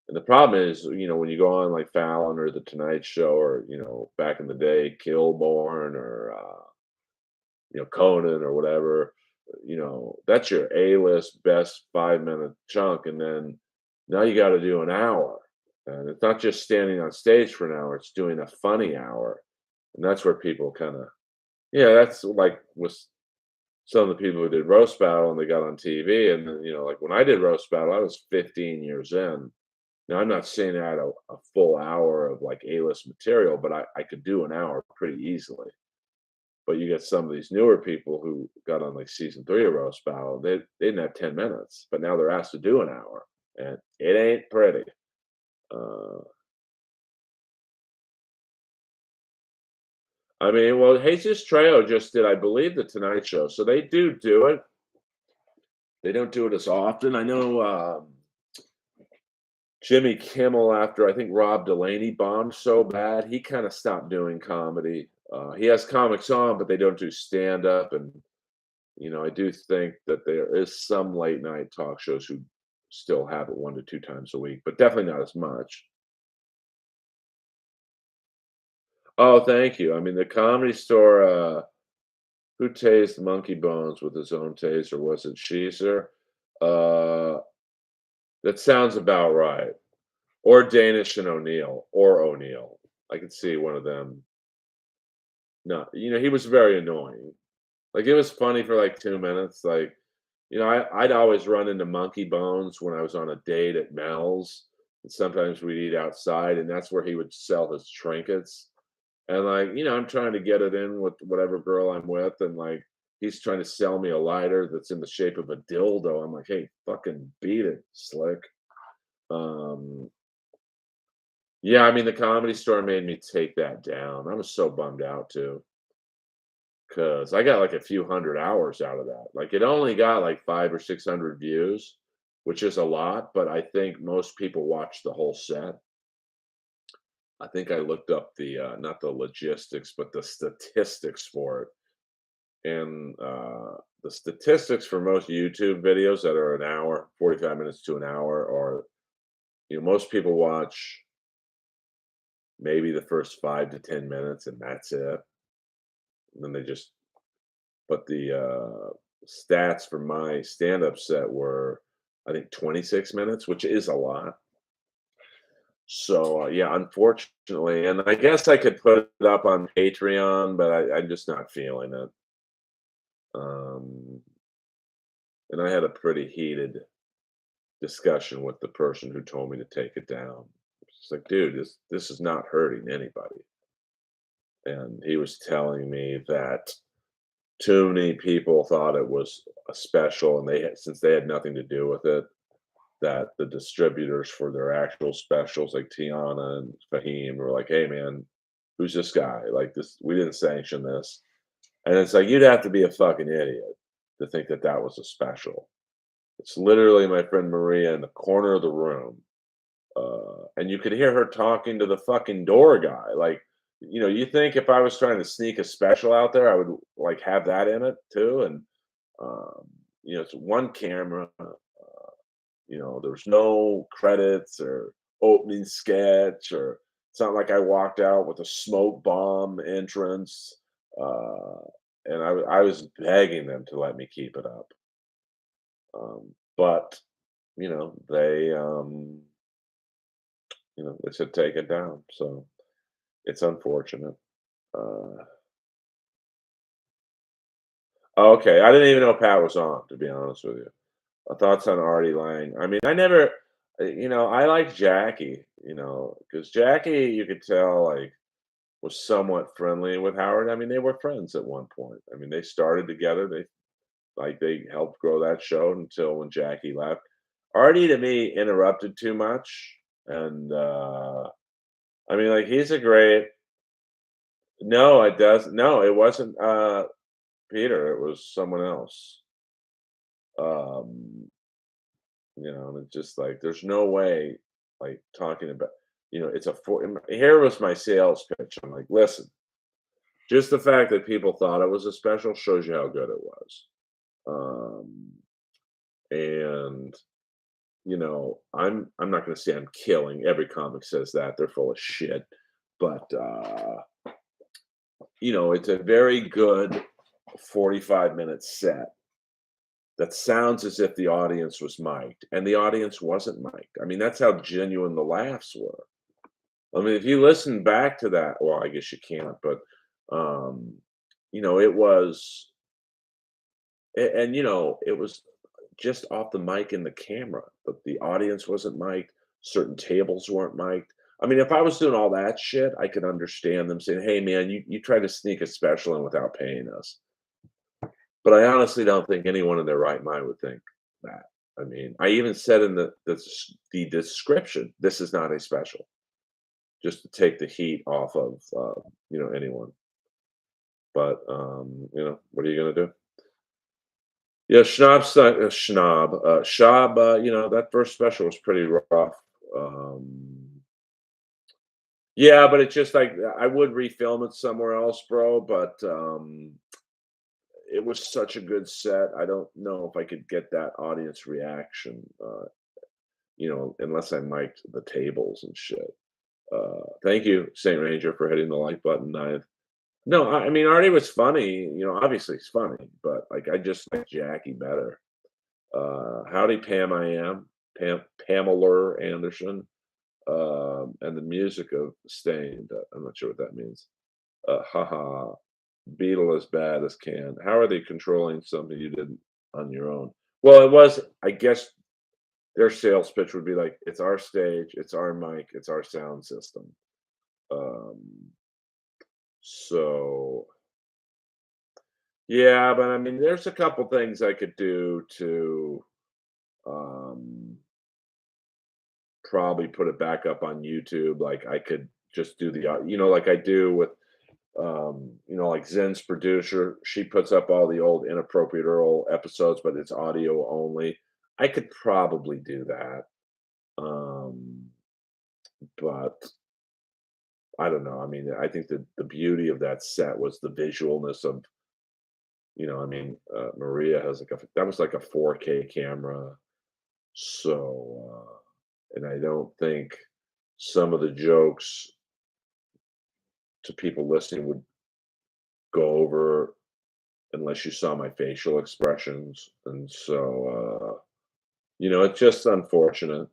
and the problem is, when you go on like Fallon or The Tonight Show or, back in the day, Kilborn or, Conan or whatever, that's your A-list best 5 minute chunk. And then now you got to do an hour. And it's not just standing on stage for an hour, it's doing a funny hour. And that's where people kind of, yeah, that's like with some of the people who did roast battle and they got on TV. And then, like when I did roast battle, I was 15 years in. Now I'm not saying I had a full hour of like A-list material, but I could do an hour pretty easily. But you get some of these newer people who got on like season 3 of roast battle, they didn't have 10 minutes, but now they're asked to do an hour, and it ain't pretty. Uh, I mean, well, Jesus Trejo just did, I believe, the Tonight Show, so they do it. They don't do it as often. I know, Jimmy Kimmel, after I think Rob Delaney bombed so bad, he kinda stopped doing comedy. He has comics on, but they don't do stand-up, and, I do think that there is some late night talk shows who still have it 1 to 2 times a week, but definitely not as much. Oh, thank you. I mean, the Comedy Store, who tased Monkey Bones with his own taser? Was it Sheezer? Uh, that sounds about right. Or Danish and O'Neill, or O'Neill. I could see one of them. No, he was very annoying. Like, it was funny for, like, 2 minutes, like, I'd always run into Monkey Bones when I was on a date at Mel's, and sometimes we'd eat outside, and that's where he would sell his trinkets, and, like, I'm trying to get it in with whatever girl I'm with, and, like, he's trying to sell me a lighter that's in the shape of a dildo. I'm like, "Hey, fucking beat it, slick." Um, yeah, I mean, the Comedy Store made me take that down. I was so bummed out too. 'Cause I got, like, a few hundred hours out of that. Like, it only got, like, 5 or 600 views, which is a lot, but I think most people watch the whole set. I think I looked up the, not the logistics, but the statistics for it, and, the statistics for most YouTube videos that are an hour, 45 minutes to an hour, are, most people watch maybe the first 5 to 10 minutes, and that's it, and then they just, but the, stats for my stand-up set were, I think, 26 minutes, which is a lot. So, yeah, unfortunately, and I guess I could put it up on Patreon, but I'm just not feeling it. Um, and I had a pretty heated discussion with the person who told me to take it down. It's like, "Dude, this is not hurting anybody." And he was telling me that too many people thought it was a special, and since they had nothing to do with it, that the distributors for their actual specials, like Tiana and Fahim, were like, "Hey, man, who's this guy? Like this, we didn't sanction this." And it's like you'd have to be a fucking idiot to think that that was a special. It's literally my friend Maria in the corner of the room, and you could hear her talking to the fucking door guy. Like, you think if I was trying to sneak a special out there, I would like have that in it too. And it's one camera. There's no credits or opening sketch, or it's not like I walked out with a smoke bomb entrance. Uh, and I was begging them to let me keep it up. But, they said take it down. So it's unfortunate. Uh, okay. I didn't even know Pat was on, to be honest with you. Thoughts on Artie Lang. I mean, I never, I like Jackie, because Jackie, you could tell, like, was somewhat friendly with Howard. I mean, they were friends at one point. I mean, they started together. They helped grow that show until when Jackie left. Artie to me interrupted too much, and I mean, like, he's a great. No, it does. No, it wasn't Peter. It was someone else. Um, and it's just like there's no way, like talking about, it's a four. Here was my sales pitch. I'm like, listen, just the fact that people thought it was a special shows you how good it was. Um, and I'm not going to say I'm killing. Every comic says that they're full of shit, but it's a very good 45-minute set that sounds as if the audience was mic'd, and the audience wasn't mic'd. I mean, that's how genuine the laughs were. I mean, if you listen back to that, well, I guess you can't, but um, it was, it was just off the mic and the camera, but the audience wasn't mic'd. Certain tables weren't mic'd. I mean, if I was doing all that shit, I could understand them saying, "Hey, man, you tried to sneak a special in without paying us." But I honestly don't think anyone in their right mind would think that. I mean, I even said in the description, "This is not a special," just to take the heat off of, anyone. But, what are you gonna do? Yeah, Schnob, that first special was pretty rough. Yeah, but it's just like, I would refilm it somewhere else, bro, but, it was such a good set. I don't know if I could get that audience reaction, unless I mic'd the tables and shit. Thank you, Saint Ranger, for hitting the like button. No, I mean, Artie was funny. Obviously he's funny, but like I just like Jackie better. Howdy, Pam, I am Pamela Anderson, and the music of Stained. I'm not sure what that means. Haha, Beetle as bad as can. How are they controlling something you did on your own? Well, it was. I guess their sales pitch would be like, "It's our stage, it's our mic, it's our sound system." Um, so yeah, but I mean, there's a couple things I could do to um, probably put it back up on YouTube. Like I could just do like I do with, like Zen's producer. She puts up all the old Inappropriate Earl episodes, but it's audio only. I could probably do that. Um, but I don't know. I mean, I think the beauty of that set was the visualness of, I mean, Maria has that was like a 4K camera. So, and I don't think some of the jokes to people listening would go over unless you saw my facial expressions. And so, it's just unfortunate.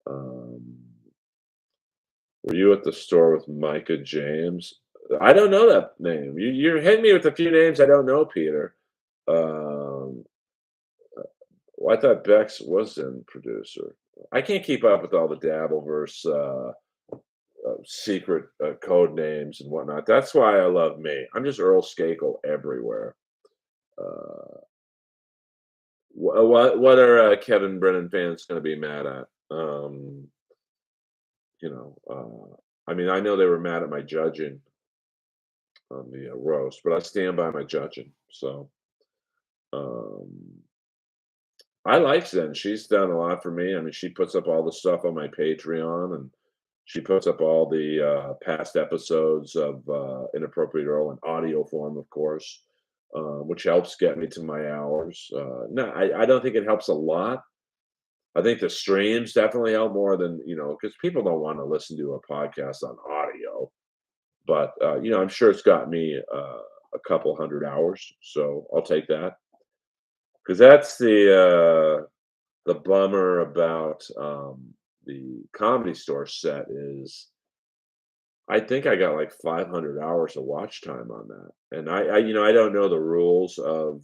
Um, were you at the store with Micah James? I don't know that name. You're hitting me with a few names I don't know, Peter. Um, well, I thought Bex was in producer. I can't keep up with all the Dabbleverse secret code names and whatnot. That's why I love me. I'm just Earl Skakel everywhere. Uh, what are Kevin Brennan fans going to be mad at? I mean, I know they were mad at my judging on the roast, but I stand by my judging. So um, I like Zen. She's done a lot for me. I mean, she puts up all the stuff on my Patreon, and she puts up all the past episodes of Inappropriate Earl in audio form, of course, which helps get me to my hours. No, I don't think it helps a lot. I think the streams definitely help more than, because people don't want to listen to a podcast on audio. But, I'm sure it's got me a couple hundred hours. So I'll take that. Because that's the bummer about the Comedy Store set is I think I got like 500 hours of watch time on that, and I don't know the rules of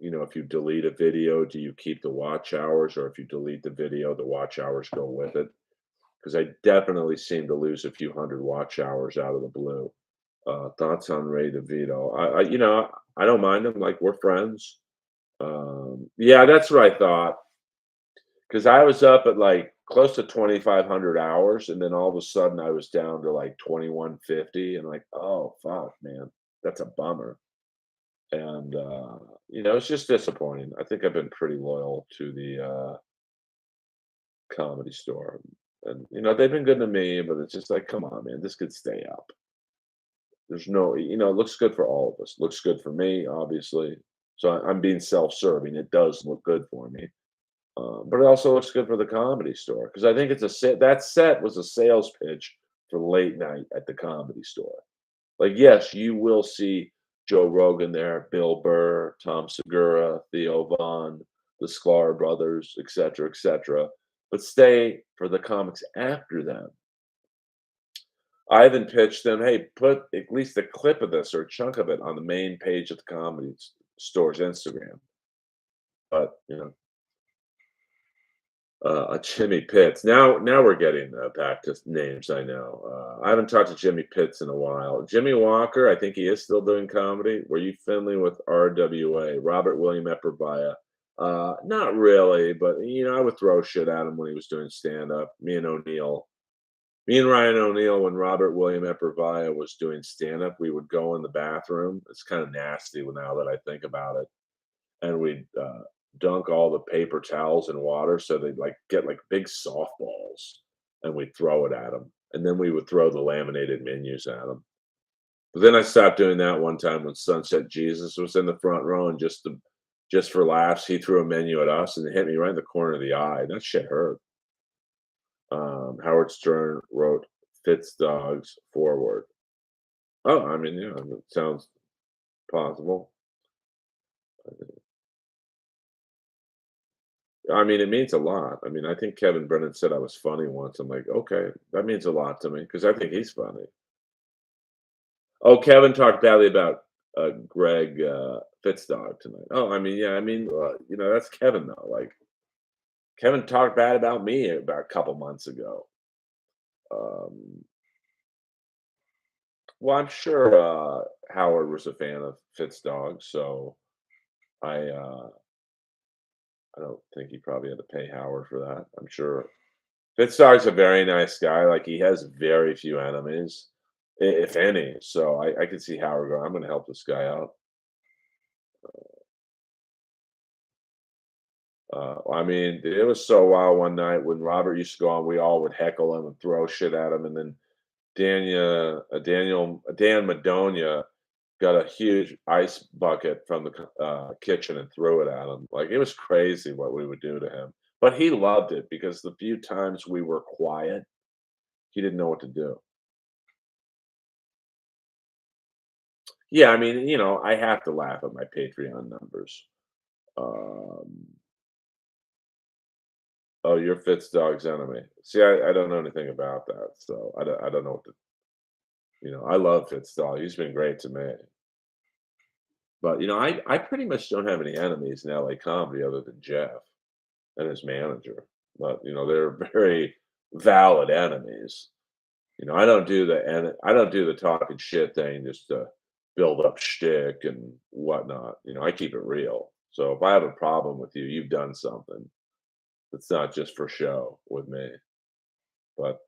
if you delete a video, do you keep the watch hours, or if you delete the video, the watch hours go with it? Because I definitely seem to lose a few hundred watch hours out of the blue. Thoughts on Ray DeVito? I don't mind him. Like we're friends. Yeah, that's what I thought. Because I was up at like close to 2,500 hours, and then all of a sudden I was down to like 2,150, and like, oh fuck, man, that's a bummer. And it's just disappointing. I think I've been pretty loyal to the Comedy Store, and they've been good to me, but it's just like, come on, man, this could stay up. There's no, it looks good for all of us. Looks good for me, obviously. So I'm being self-serving. It does look good for me, but it also looks good for the Comedy Store because I think it's a set. That set was a sales pitch for late night at the Comedy Store. Like, yes, you will see Joe Rogan there, Bill Burr, Tom Segura, Theo Vaughn, the Sklar brothers, et cetera, but stay for the comics after them. I even pitched them, "Hey, put at least a clip of this or a chunk of it on the main page of the Comedy Store's Instagram." But, Jimmy Pitts. Now we're getting, back to names I know. I haven't talked to Jimmy Pitts in a while. Jimmy Walker, I think he is still doing comedy. Were you friendly with RWA, Robert William Eppervaya? Not really, but, I would throw shit at him when he was doing stand-up. Me and Ryan O'Neal, when Robert William Eppervaya was doing stand-up, we would go in the bathroom. It's kinda nasty now that I think about it, and we'd, dunk all the paper towels in water so they'd, like, get, like, big softballs, and we'd throw it at them, and then we would throw the laminated menus at them. But then I stopped doing that one time when Sunset Jesus was in the front row, and just for laughs, he threw a menu at us, and it hit me right in the corner of the eye. That shit hurt. Howard Stern wrote Fitz Dogs forward. Oh, I mean, yeah, it sounds possible. I mean, it means a lot. I mean, I think Kevin Brennan said I was funny once. I'm like, okay, that means a lot to me because I think he's funny. Oh, Kevin talked badly about Greg Fitzdog tonight. Oh, I mean, yeah, I mean, that's Kevin though. Like, Kevin talked bad about me about a couple months ago. Um, well, I'm sure Howard was a fan of Fitzdog, so I don't think he probably had to pay Howard for that. I'm sure Fitzdog's a very nice guy. Like he has very few enemies, if any. So I could see Howard going, I'm going to help this guy out. I mean, it was so wild one night when Robert used to go on. We all would heckle him and throw shit at him, and then Dan Madonia got a huge ice bucket from the kitchen and threw it at him. Like, it was crazy what we would do to him, but he loved it because the few times we were quiet, he didn't know what to do. Yeah, I mean, I have to laugh at my Patreon numbers. Um, oh, you're Fitzdog's enemy. See, I don't know anything about that, so I don't know what to. I love Fitzdog. He's been great to me. But I pretty much don't have any enemies in LA comedy other than Jeff and his manager. But they're very valid enemies. I don't do the talking shit thing just to build up shtick and whatnot. I keep it real. So if I have a problem with you, you've done something. It's not just for show with me. But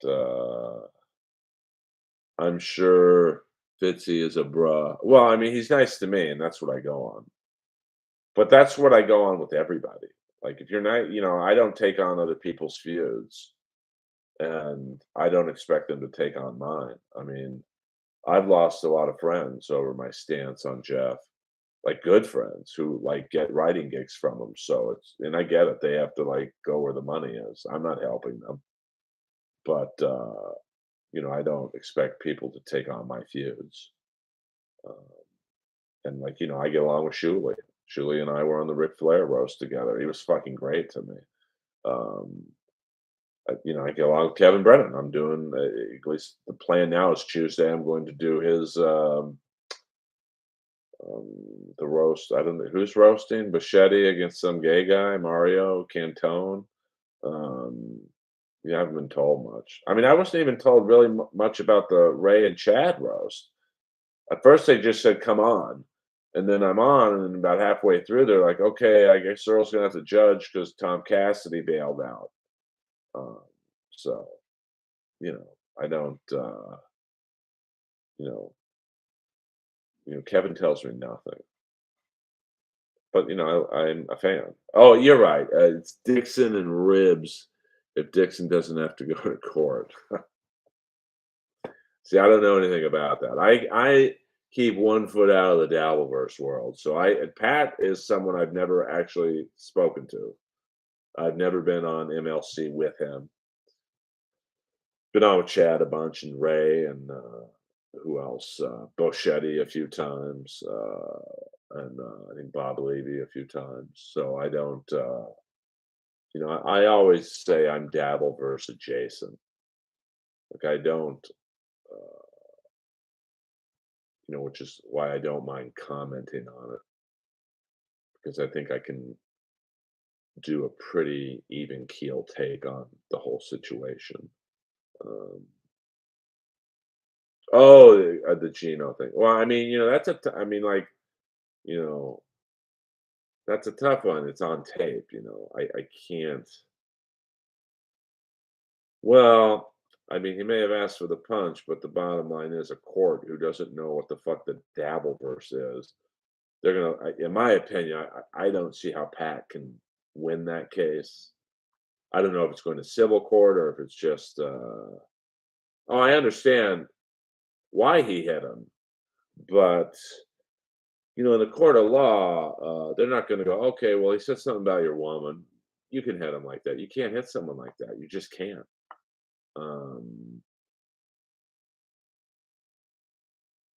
I'm sure Fitzy is a bruh. Well, I mean, he's nice to me, and that's what I go on. But that's what I go on with everybody. Like if you're not, I don't take on other people's feuds, and I don't expect them to take on mine. I mean, I've lost a lot of friends over my stance on Jeff, like good friends who like get writing gigs from him. So and I get it. They have to like go where the money is. I'm not helping them, but I don't expect people to take on my feuds. Uh, and like, I get along with Shuley. Shuley and I were on the Ric Flair roast together. He was fucking great to me. Um, I get along with Kevin Brennan. I'm doing at least the plan now is Tuesday. I'm going to do his The roast. I don't know who's roasting. Bichetti against some gay guy. Mario Cantone. Um, yeah, I haven't been told much. I mean, I wasn't even told really much about the Ray and Chad roast. At first, they just said, "Come on," and then I'm on, and then about halfway through, they're like, "Okay, I guess Earl's gonna have to judge because Tom Cassidy bailed out." Um, so I don't. You know, Kevin tells me nothing, but I'm a fan. Oh, you're right. It's Dixon and Ribs. If Dixon doesn't have to go to court. See, I don't know anything about that. I keep one foot out of the Dabbleverse world. So Pat is someone I've never actually spoken to. I've never been on MLC with him. Been on with Chad a bunch and Ray and who else? Boschetti a few times, and I think Bob Levy a few times. So I don't. I always say I'm Dabbleverse adjacent. Like I don't. Uh, which is why I don't mind commenting on it because I think I can do a pretty even keel take on the whole situation. Um, the Gino thing. Well, I mean, I mean, like, you know, that's a tough one. It's on tape. I can't. Well, I mean, he may have asked for the punch, but the bottom line is a court who doesn't know what the fuck the Dabbleverse is. They're in my opinion, I don't see how Pat can win that case. I don't know if it's going to civil court or if it's just. Oh, I understand why he hit him, but in the court of law, they're not going to go. Okay, well, he said something about your woman. You can hit him like that. You can't hit someone like that. You just can't. Um,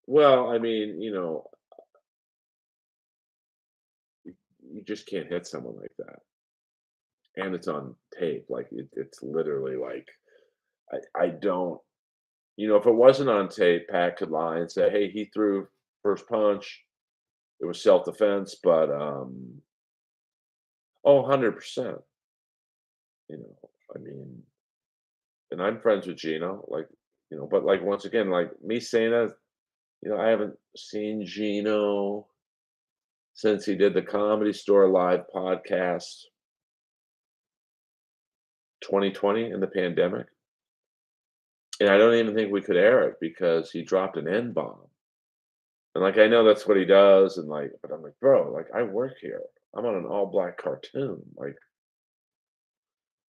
well, I mean, you just can't hit someone like that, and it's on tape. Like it's literally like I don't. If it wasn't on tape, Pat could lie and say, "Hey, he threw first punch. It was self-defense," but, oh, 100%, I mean, and I'm friends with Gino, like, but, like, once again, like, me saying that, I haven't seen Gino since he did the Comedy Store Live podcast 2020 in the pandemic, and I don't even think we could air it because he dropped an N-bomb, and, like, I know that's what he does, and, like but I'm like, "Bro, like, I work here. I'm on an all-black cartoon." Like,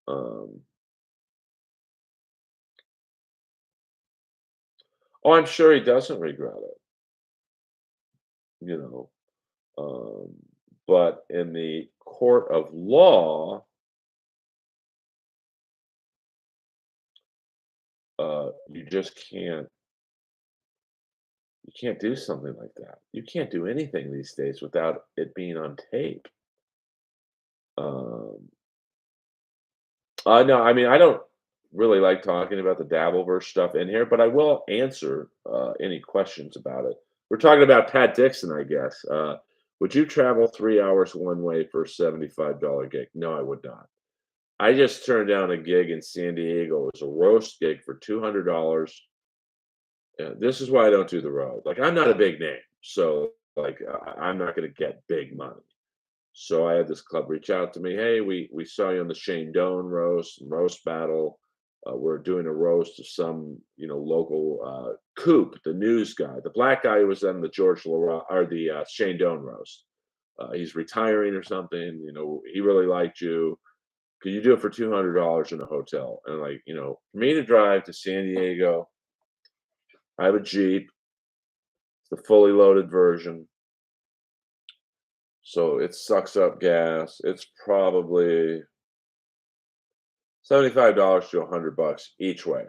um oh, I'm sure he doesn't regret it, you know, um, but in the court of law, you just can't do something like that. You can't do anything these days without it being on tape. Um, no, I mean, I don't really like talking about the Dabbleverse stuff in here, but I will answer any questions about it. We're talking about Pat Dixon, I guess. Would you travel 3 hours one way for a $75 gig? No, I would not. I just turned down a gig in San Diego. It was a roast gig for $200. This is why I don't do the road. Like, I'm not a big name, so like I'm not going to get big money. So I had this club reach out to me. Hey, we saw you on the Shane Doan roast battle. We're doing a roast of some local Coop, the news guy, the black guy who was on the George Laurent or the Shane Doan roast. He's retiring or something. He really liked you. Could you do it for $200 in a hotel? And like, for me to drive to San Diego, I have a Jeep, the fully loaded version. So it sucks up gas. It's probably $75 to $100 each way.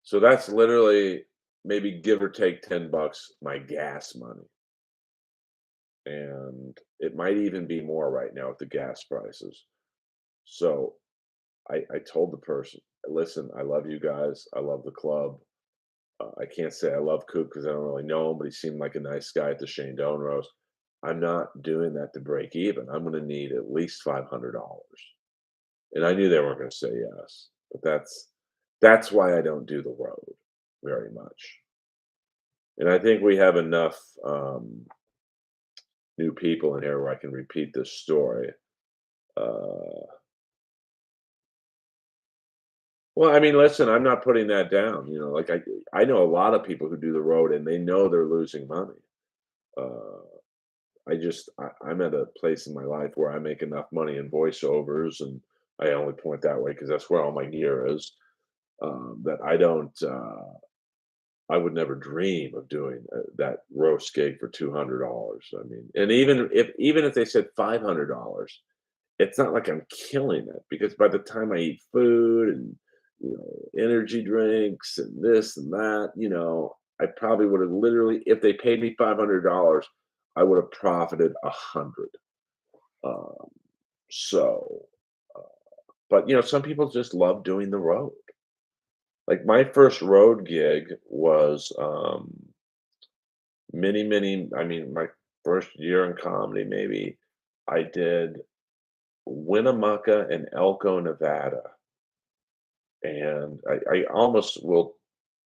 So that's literally maybe give or take $10 my gas money. And it might even be more right now with the gas prices. So I told the person, listen, I love you guys. I love the club. I can't say I love Coop because I don't really know him, but he seemed like a nice guy at the Shane Doan roast. I'm not doing that to break even. I'm gonna need at least $500. And I knew they weren't gonna say yes, but that's why I don't do the road very much. And I think we have enough new people in here where I can repeat this story. Uh, well, I mean, listen, I'm not putting that down. Like I know a lot of people who do the road and they know they're losing money. Uh, I'm at a place in my life where I make enough money in voiceovers, and I only point that way because that's where all my gear is. That I don't. I would never dream of doing that roast gig for $200. I mean, and even if they said $500, it's not like I'm killing it because by the time I eat food and energy drinks and this and that, I probably would have literally, if they paid me $500, I would have profited 100. Um, so, uh, but some people just love doing the road. Like my first road gig was many. I mean, my first year in comedy, maybe I did Winnemucca and Elko, Nevada. And I almost will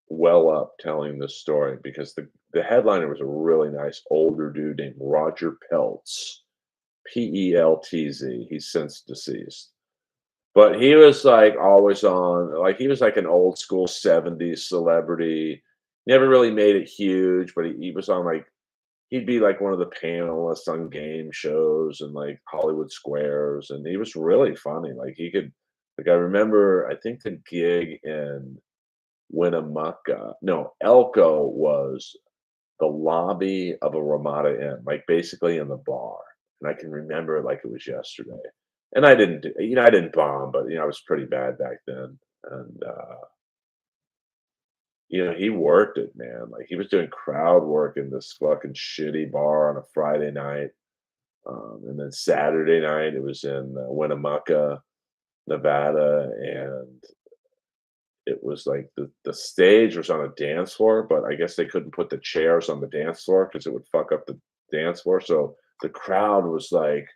well up telling this story because the headliner was a really nice older dude named Roger Peltz, Peltz. He's since deceased. But he was like always on, like he was like an old school 70s celebrity. Never really made it huge, but he was on like he'd be like one of the panelists on game shows and like Hollywood Squares, and he was really funny. Like he could, like I remember, I think the gig in Winnemucca, no, Elko was the lobby of a Ramada Inn, like basically in the bar, and I can remember it like it was yesterday. And I didn't bomb, but I was pretty bad back then, and he worked it, man. Like he was doing crowd work in this fucking shitty bar on a Friday night. And then Saturday night, it was in Winnemucca, Nevada, and it was like the stage was on a dance floor, but I guess they couldn't put the chairs on the dance floor because it would fuck up the dance floor. So the crowd was like,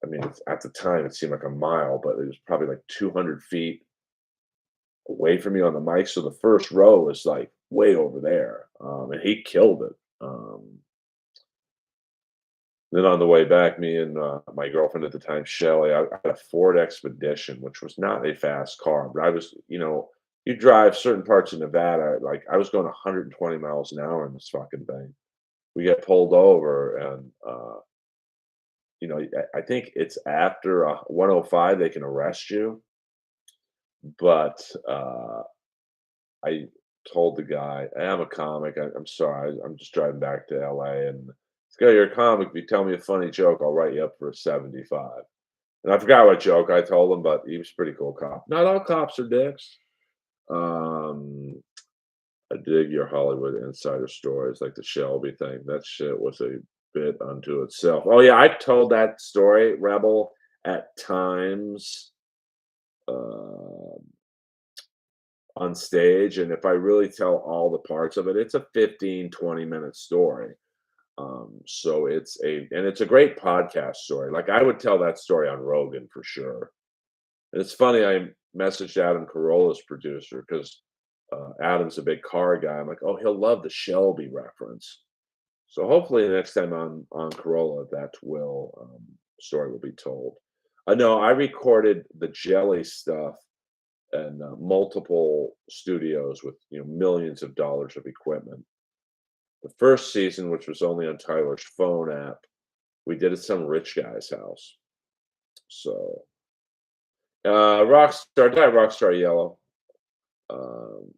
I mean, at the time it seemed like a mile, but it was probably like 200 feet away from me on the mic. So the first row was like way over there, and he killed it. Then on the way back, me and my girlfriend at the time, Shelly, I had a Ford Expedition, which was not a fast car, but you drive certain parts of Nevada, like I was going 120 miles an hour in this fucking thing. We get pulled over, and I think it's after 105 they can arrest you, but I told the guy, "Hey, I'm a comic. I'm sorry. I'm just driving back to LA, and this guy, you're a comic. If you tell me a funny joke, I'll write you up for a 75." And I forgot what joke I told him, but he was a pretty cool cop. Not all cops are dicks. Um, I dig your Hollywood insider stories, like the Shelby thing. That shit was a bit unto itself. Oh yeah, I told that story, Rebel, at times. Uh, on stage, and if I really tell all the parts of it, it's a 15-20 minute story. So it's a great podcast story. Like I would tell that story on Rogan for sure. And it's funny, I messaged Adam Carolla's producer because Adam's a big car guy. I'm like, oh, he'll love the Shelby reference. So hopefully the next time on Corolla, that will story will be told. No, I recorded the Jelly stuff and multiple studios with millions of dollars of equipment. The first season, which was only on Tyler's phone app, we did at some rich guy's house. So Rockstar, that Rockstar Yellow. Um,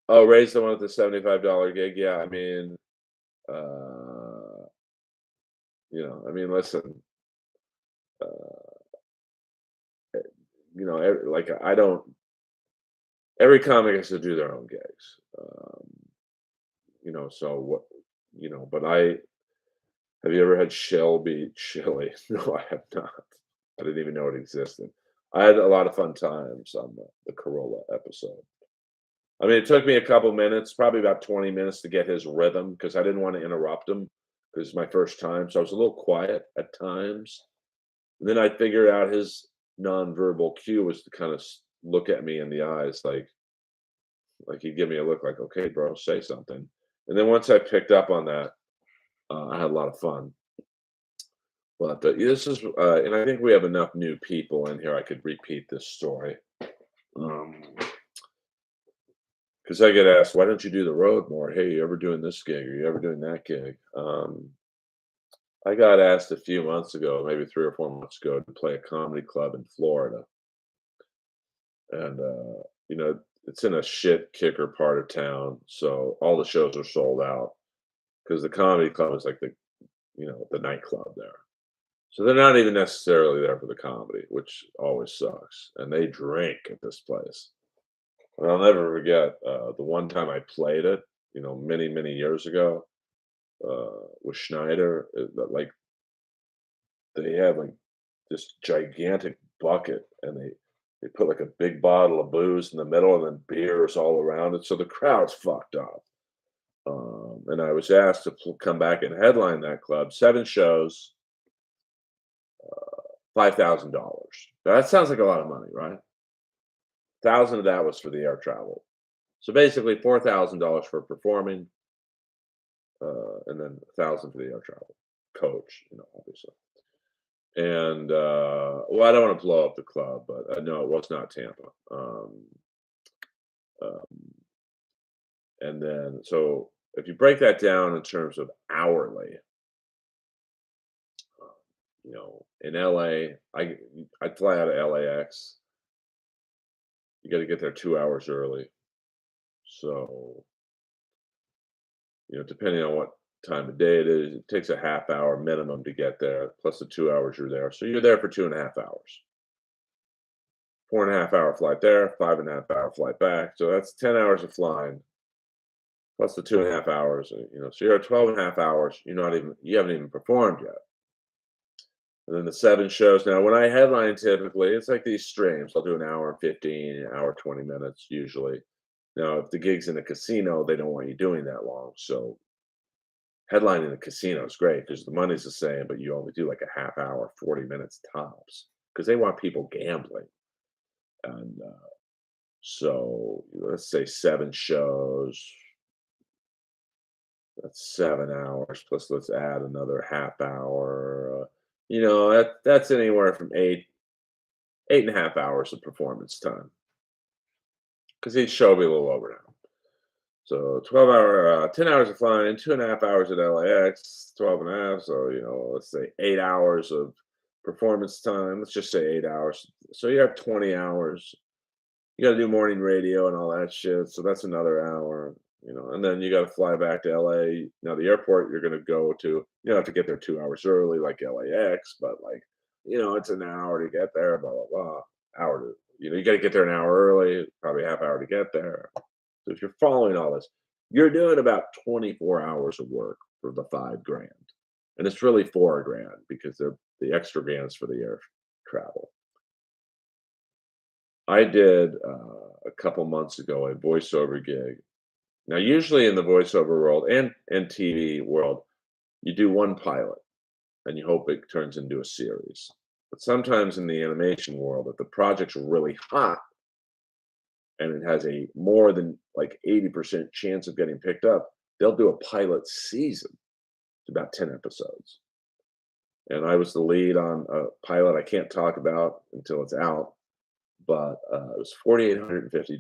oh, raise the one at the $75 gig. Yeah, I mean, uh, I mean, listen, uh, like I don't. Every comic has to do their own gigs. So what, but have you ever had Shelby chili? No, I have not. I didn't even know it existed. I had a lot of fun times on the Corolla episode. I mean, it took me a couple minutes, probably about 20 minutes to get his rhythm because I didn't want to interrupt him because it's my first time. So I was a little quiet at times. And then I figured out his nonverbal cue was to kind of look at me in the eyes, like he'd give me a look like, "Okay, bro, say something." And then once I picked up on that, I had a lot of fun. But this is, and I think we have enough new people in here. I could repeat this story. Because I get asked, "Why don't you do the road more? Hey, you ever doing this gig? Are you ever doing that gig?" I got asked a few months ago, maybe 3 or 4 months ago, to play a comedy club in Florida, and it's in a shit kicker part of town, so all the shows are sold out because the comedy club is like the nightclub there. So they're not even necessarily there for the comedy, which always sucks. And they drink at this place. And I'll never forget the one time I played it, many, many years ago with Schneider. Like they had like this gigantic bucket, and they put like a big bottle of booze in the middle, and then beers all around it. So the crowd's fucked up. And I was asked to come back and headline that club, 7 shows, $5,000. Now that sounds like a lot of money, right? 1,000 of that was for the air travel. So basically $4,000 for performing, and then 1,000 for the air travel. Coach, obviously. And well, I don't want to blow up the club, but no, it was not Tampa. Um, and then so if you break that down in terms of hourly, in LA, I'd fly out of LAX. You got to get there 2 hours early. So, depending on what time of day it is, it takes a half hour minimum to get there, plus the 2 hours you're there. So you're there for 2.5 hours. 4.5 hour flight there, 5.5 hour flight back. So that's 10 hours of flying, plus the 2.5 hours. So you're at 12.5 hours. You haven't even performed yet. And then the 7 shows. Now, when I headline, typically, it's like these streams. I'll do an hour and 15, an hour, 20 minutes usually. Now, if the gig's in a casino, they don't want you doing that long. So headlining the casino is great because the money's the same, but you only do like a half hour, 40 minutes tops because they want people gambling. And so let's say 7 shows, that's 7 hours, plus let's add another half hour. That's anywhere from 8.5 hours of performance time because each show will be a little over now. So 10 hours of flying, 2.5 hours at LAX, 12 and a half. So, let's say 8 hours of performance time. Let's just say 8 hours. So you have 20 hours. You got to do morning radio and all that shit. So that's another hour, and then you got to fly back to LA. Now, the airport you're going to go to, you don't have to get there 2 hours early like LAX, but it's an hour to get there, blah, blah, blah. Hour to, you got to get there an hour early, probably a half hour to get there. So if you're following all this, you're doing about 24 hours of work for the $5,000, and it's really $4,000 because the extra grand's for the air travel. I did a couple months ago a voiceover gig. Now, usually in the voiceover world and TV world, you do one pilot and you hope it turns into a series. But sometimes in the animation world, if the project's really hot, and it has a more than like 80% chance of getting picked up, they'll do a pilot season. It's about 10 episodes. And I was the lead on a pilot I can't talk about until it's out, but it was $4,850.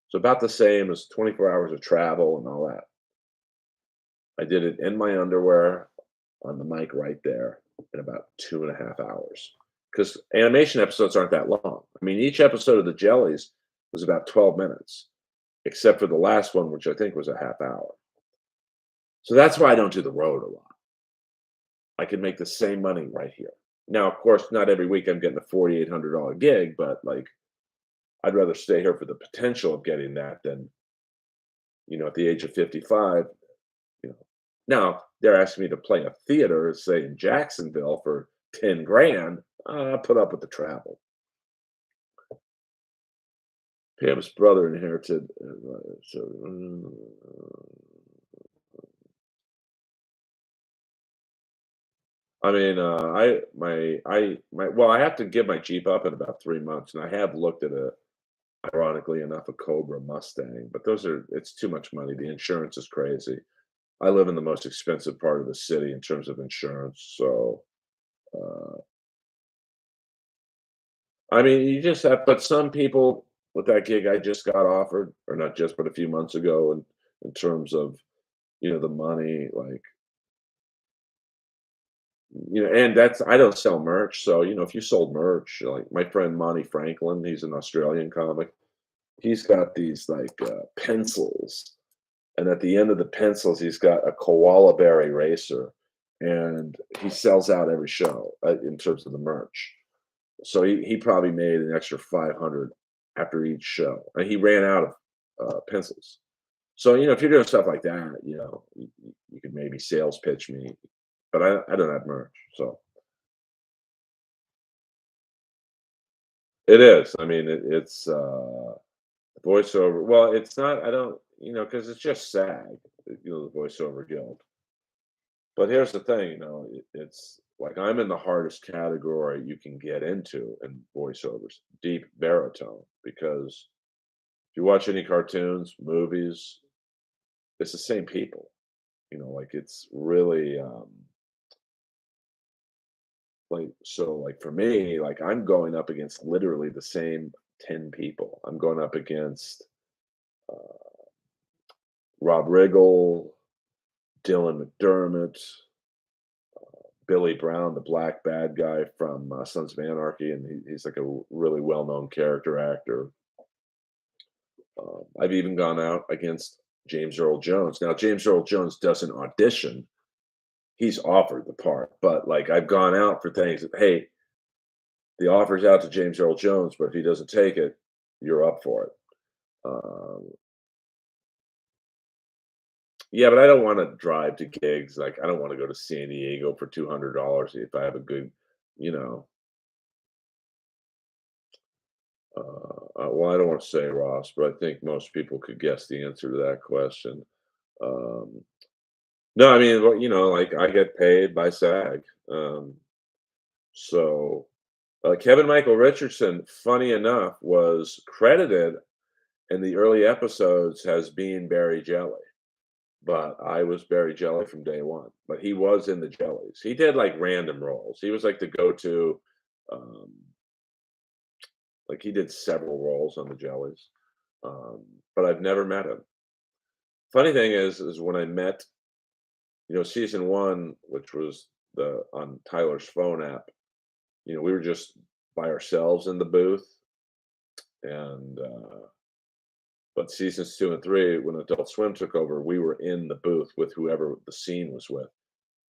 So about the same as 24 hours of travel and all that. I did it in my underwear on the mic right there in about 2.5 hours. Because animation episodes aren't that long. I mean, each episode of the Jellies was about 12 minutes, except for the last one, which I think was a half hour. So that's why I don't do the road a lot. I can make the same money right here. Now, of course, not every week I'm getting a $4,800 gig, but I'd rather stay here for the potential of getting that than, at the age of 55, Now, they're asking me to play a theater, say in Jacksonville for 10 grand. I'll put up with the travel. Pam's brother inherited, so, I mean, well, I have to give my Jeep up in about 3 months, and I have looked at ironically enough, a Cobra Mustang, but it's too much money. The insurance is crazy. I live in the most expensive part of the city in terms of insurance, so, uh, I mean, you just have but some people with that gig I just got offered, or not just, but a few months ago, in terms of, the money, like, and that's I don't sell merch, so, if you sold merch, like my friend Monty Franklin, he's an Australian comic, he's got these, like, pencils, and at the end of the pencils, he's got a koala bear eraser, and he sells out every show, in terms of the merch. So he probably made an extra 500 after each show, and he ran out of, pencils. So, if you're doing stuff like that, you could maybe sales pitch me, but I don't have merch, so it is. I mean, it's, voiceover well, it's not I don't because it's just SAG, the Voiceover Guild. But here's the thing, it's like I'm in the hardest category you can get into in voiceovers, deep baritone, because if you watch any cartoons, movies, it's the same people. Like it's really like for me, like I'm going up against literally the same 10 people. I'm going up against uh, Rob Riggle, Dylan McDermott, Billy Brown, the black bad guy from Sons of Anarchy, and he's like a really well-known character actor. I've even gone out against James Earl Jones. Now, James Earl Jones doesn't audition; he's offered the part. But like, I've gone out for things. Hey, the offer's out to James Earl Jones, but if he doesn't take it, you're up for it. Um, yeah, but I don't want to drive to gigs. Like, I don't want to go to San Diego for $200 if I have a good, you know, well, I don't want to say Ross, but I think most people could guess the answer to that question. Um, no, I mean, well, like I get paid by SAG. So Kevin Michael Richardson, funny enough, was credited in the early episodes as being Barry Jelly, but I was Barry Jelly from day one. But he was in the Jellies. He did like random roles. He was like the go-to. Um, like he did several roles on the Jellies, but I've never met him. Funny thing is when I met, season one, which was the on Tyler's phone app, we were just by ourselves in the booth, and but seasons two and three, when Adult Swim took over, we were in the booth with whoever the scene was with.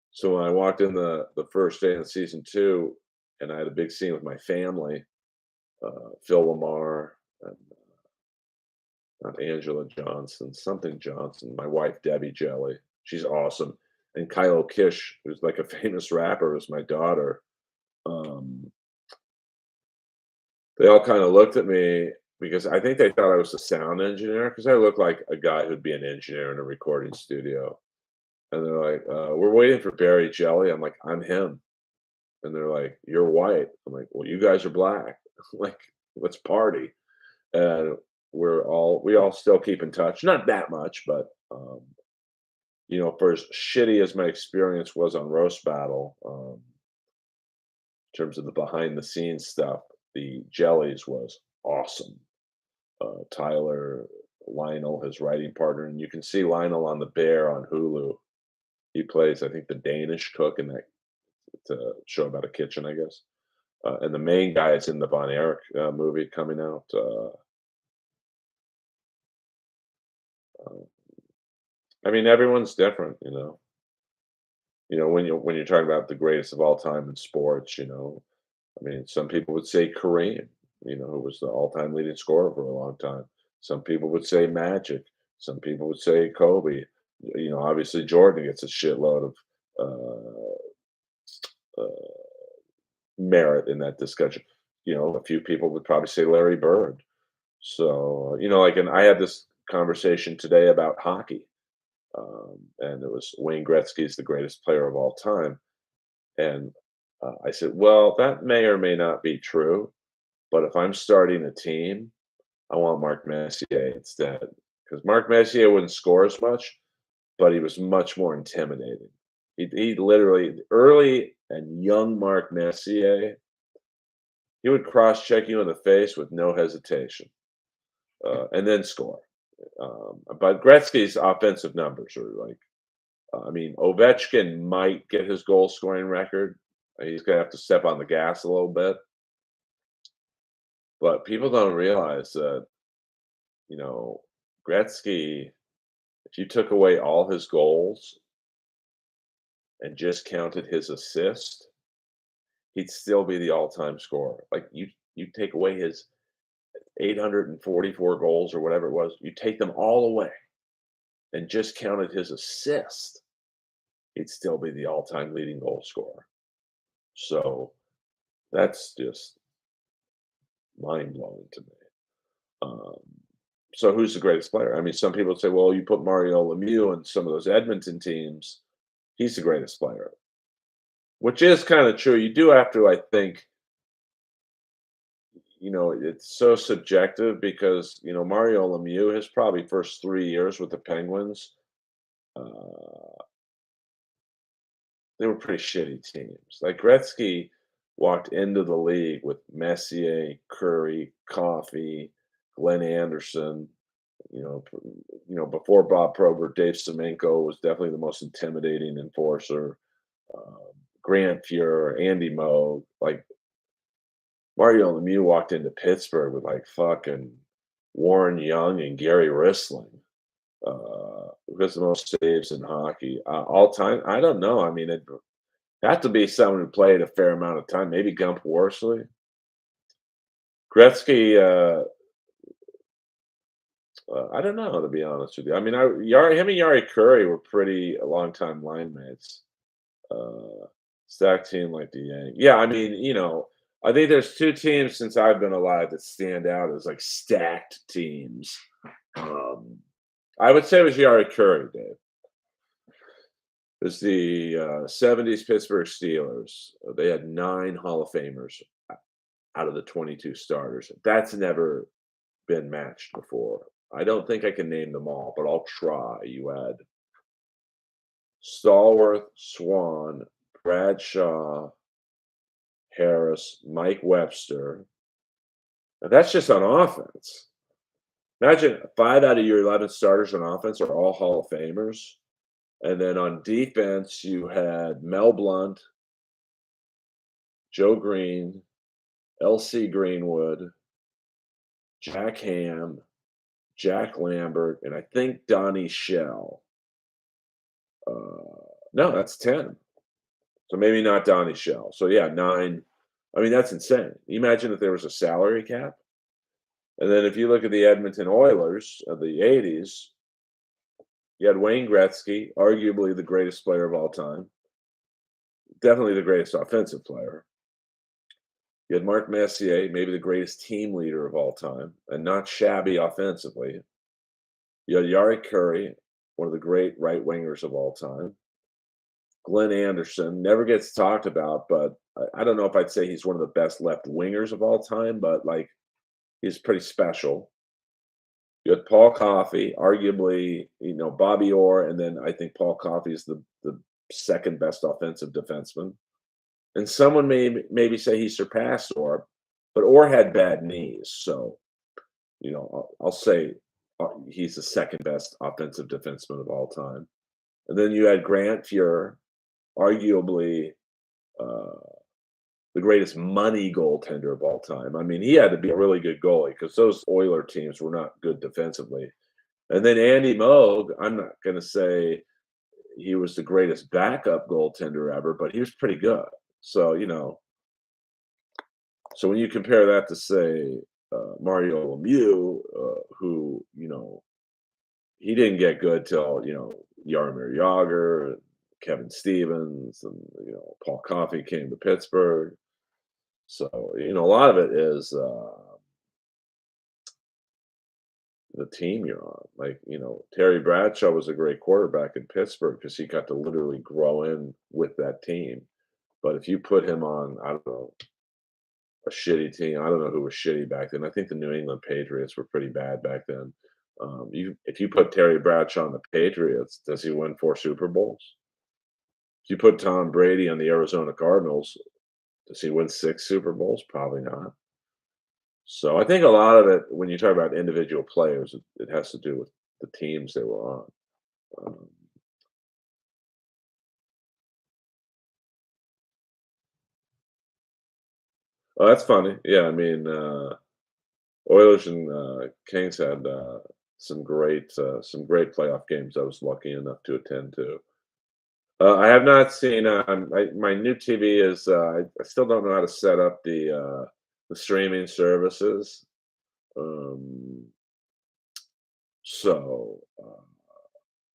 So when I walked in the first day of season two, and I had a big scene with my family, Phil Lamar, and not Angela Johnson, something Johnson, my wife Debbie Jelly. She's awesome. And Kylo Kish, who's like a famous rapper, is my daughter. Um, they all kind of looked at me because I think they thought I was a sound engineer because I look like a guy who'd be an engineer in a recording studio. And they're like, "We're waiting for Barry Jelly." I'm like, "I'm him." And they're like, "You're white." I'm like, "Well, you guys are black. Like, let's party." And we all still keep in touch. Not that much, but for as shitty as my experience was on Roast Battle, in terms of the behind the scenes stuff, the Jellies was awesome. Tyler, Lionel, his writing partner, and you can see Lionel on The Bear on Hulu. He plays, I think, the Danish cook in that it's a show about a kitchen, I guess. And the main guy is in the Von Erich movie coming out. Uh, I mean, everyone's different. When you're talking about the greatest of all time in sports, I mean, some people would say Kareem, who was the all-time leading scorer for a long time. Some people would say Magic. Some people would say Kobe. Obviously Jordan gets a shitload of uh, merit in that discussion. A few people would probably say Larry Bird. So, like, and I had this conversation today about hockey, and it was Wayne Gretzky is the greatest player of all time, and I said, well, that may or may not be true, but if I'm starting a team, I want Mark Messier instead because Mark Messier wouldn't score as much, but he was much more intimidating. He literally early and young Mark Messier, he would cross check you in the face with no hesitation, and then score. But Gretzky's offensive numbers are like, I mean, Ovechkin might get his goal scoring record. He's gonna have to step on the gas a little bit, but people don't realize that, you know, Gretzky, if you took away all his goals and just counted his assist, he'd still be the all-time scorer. Like you take away his 844 goals or whatever it was, you take them all away and just counted his assist, he'd still be the all-time leading goal scorer. So that's just mind blowing to me. Um, so who's the greatest player? I mean, some people say, well, you put Mario Lemieux in some of those Edmonton teams, he's the greatest player, which is kind of true. You do have to, I think, it's so subjective because, Mario Lemieux, his probably first 3 years with the Penguins, uh, they were pretty shitty teams. Like Gretzky walked into the league with Messier, Curry, Coffey, Glenn Anderson. Before Bob Probert, Dave Semenko was definitely the most intimidating enforcer. Um, Grant Fuhrer, Andy Moog, like Mario Lemieux walked into Pittsburgh with like fucking Warren Young and Gary Rissling. Who has the most saves in hockey all time? I don't know. I mean, it had to be someone who played a fair amount of time. Maybe Gump Worsley. Gretzky, I don't know, to be honest with you. I mean, him and Yari Curry were pretty long-time line mates. Uh, Stacked team like the Yankees. Yeah, I mean, I think there's two teams since I've been alive that stand out as like stacked teams. Um, I would say it was Yari Curry, Dave. It was the 70s Pittsburgh Steelers. They had 9 Hall of Famers out of the 22 starters. That's never been matched before. I don't think I can name them all, but I'll try. You had Stallworth, Swan, Bradshaw, Harris, Mike Webster. Now that's just on offense. Imagine 5 out of your 11 starters on offense are all Hall of Famers. And then on defense, you had Mel Blount, Joe Green, L.C. Greenwood, Jack Ham, Jack Lambert, and I think Donnie Shell. No, that's 10. So maybe not Donnie Shell. So yeah, 9. I mean, that's insane. Imagine if there was a salary cap. And then if you look at the Edmonton Oilers of the 80s, you had Wayne Gretzky, arguably the greatest player of all time, definitely the greatest offensive player. You had Mark Messier, maybe the greatest team leader of all time, and not shabby offensively. You had Yari Curry, one of the great right wingers of all time. Glenn Anderson never gets talked about, but I don't know if I'd say he's one of the best left wingers of all time, but like he's pretty special. You had Paul Coffey, arguably, Bobby Orr, and then I think Paul Coffey is the second best offensive defenseman. And someone may maybe say he surpassed Orr, but Orr had bad knees, so I'll say he's the second best offensive defenseman of all time. And then you had Grant Fuhrer, arguably uh, the greatest money goaltender of all time. I mean, he had to be a really good goalie because those Oiler teams were not good defensively. And then Andy Moog, I'm not going to say he was the greatest backup goaltender ever, but he was pretty good. So, so when you compare that to, say, Mario Lemieux, who, he didn't get good till, Jaromir Jagr, Kevin Stevens, and, Paul Coffey came to Pittsburgh. So, a lot of it is the team you're on. Like, Terry Bradshaw was a great quarterback in Pittsburgh because he got to literally grow in with that team. But if you put him on, I don't know, a shitty team, I don't know who was shitty back then. I think the New England Patriots were pretty bad back then. If you put Terry Bradshaw on the Patriots, does he win 4 Super Bowls? If you put Tom Brady on the Arizona Cardinals, does he win 6 Super Bowls? Probably not. So I think a lot of it, when you talk about individual players, it has to do with the teams they were on. Um, oh, that's funny. Yeah, I mean, Oilers and Kings had some great playoff games I was lucky enough to attend to. I have not seen. My new TV is. I still don't know how to set up the streaming services. Um, so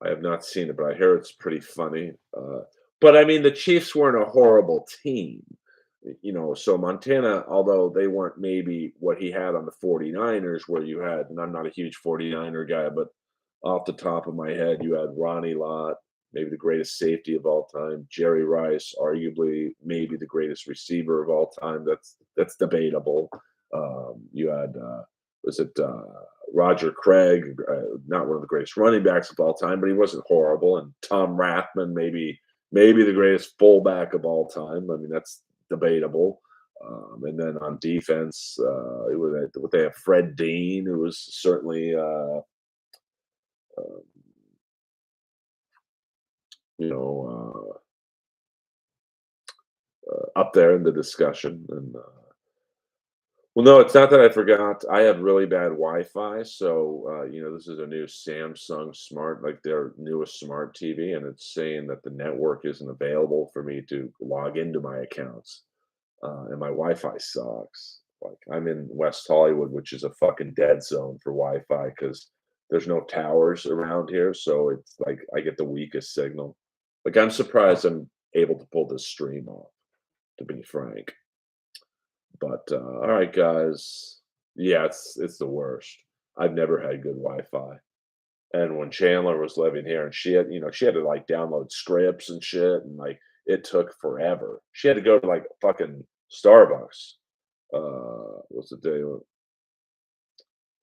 I have not seen it, but I hear it's pretty funny. But I mean, the Chiefs weren't a horrible team. So Montana, although they weren't maybe what he had on the 49ers, where you had, and I'm not a huge 49er guy, but off the top of my head, you had Ronnie Lott, maybe the greatest safety of all time, Jerry Rice, arguably maybe the greatest receiver of all time. That's debatable. You had was it Roger Craig, not one of the greatest running backs of all time, but he wasn't horrible. And Tom Rathman, maybe the greatest fullback of all time. I mean, that's debatable. And then on defense, they have Fred Dean, who was certainly uh, you know up there in the discussion. And well, no, it's not that I forgot. I have really bad Wi-Fi, so this is a new Samsung smart, like their newest smart TV, and it's saying that the network isn't available for me to log into my accounts, and my Wi-Fi sucks. Like I'm in West Hollywood, which is a fucking dead zone for Wi-Fi because there's no towers around here, so it's like I get the weakest signal. Like I'm surprised I'm able to pull this stream off, to be frank. But, all right, guys. Yeah, it's the worst. I've never had good Wi-Fi. And when Chandler was living here and she had to, like, download scripts and shit, and, like, it took forever. She had to go to, like, fucking Starbucks. What's the day?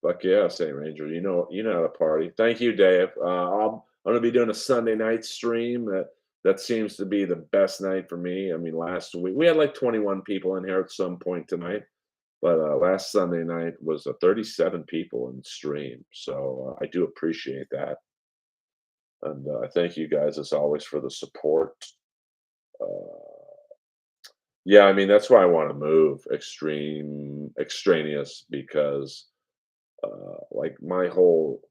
Fuck yeah, St. Ranger. You know how to party. Thank you, Dave. I'm gonna be doing a Sunday night stream. That seems to be the best night for me. I mean, last week we had like 21 people in here at some point tonight, but last Sunday night was 37 people in stream. So I do appreciate that, and I thank you guys as always for the support. Uh, yeah, I mean that's why I want to move extraneous because like my whole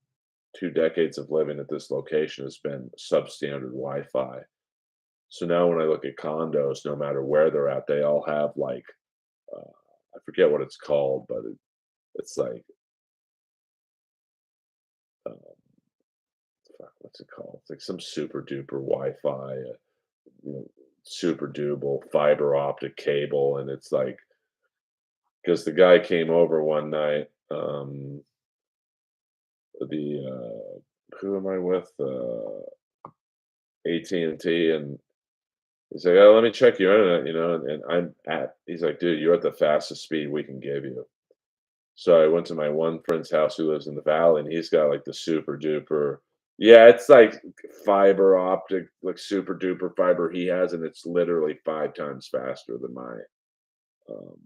2 decades of living at this location has been substandard Wi-Fi. So now when I look at condos, no matter where they're at, they all have like uh, I forget what it's called, but it's like um, fuck, what's it called? It's like some super duper Wi-Fi, you know, super duper fiber optic cable, and it's like because the guy came over one night, the who am I with? AT&T, and he's like, "Oh, let me check your internet," and he's like, "Dude, you're at the fastest speed we can give you." So I went to my one friend's house who lives in the valley, and he's got like the super duper. Yeah, it's like fiber optic, like super duper fiber he has, and it's literally 5 times faster than my um,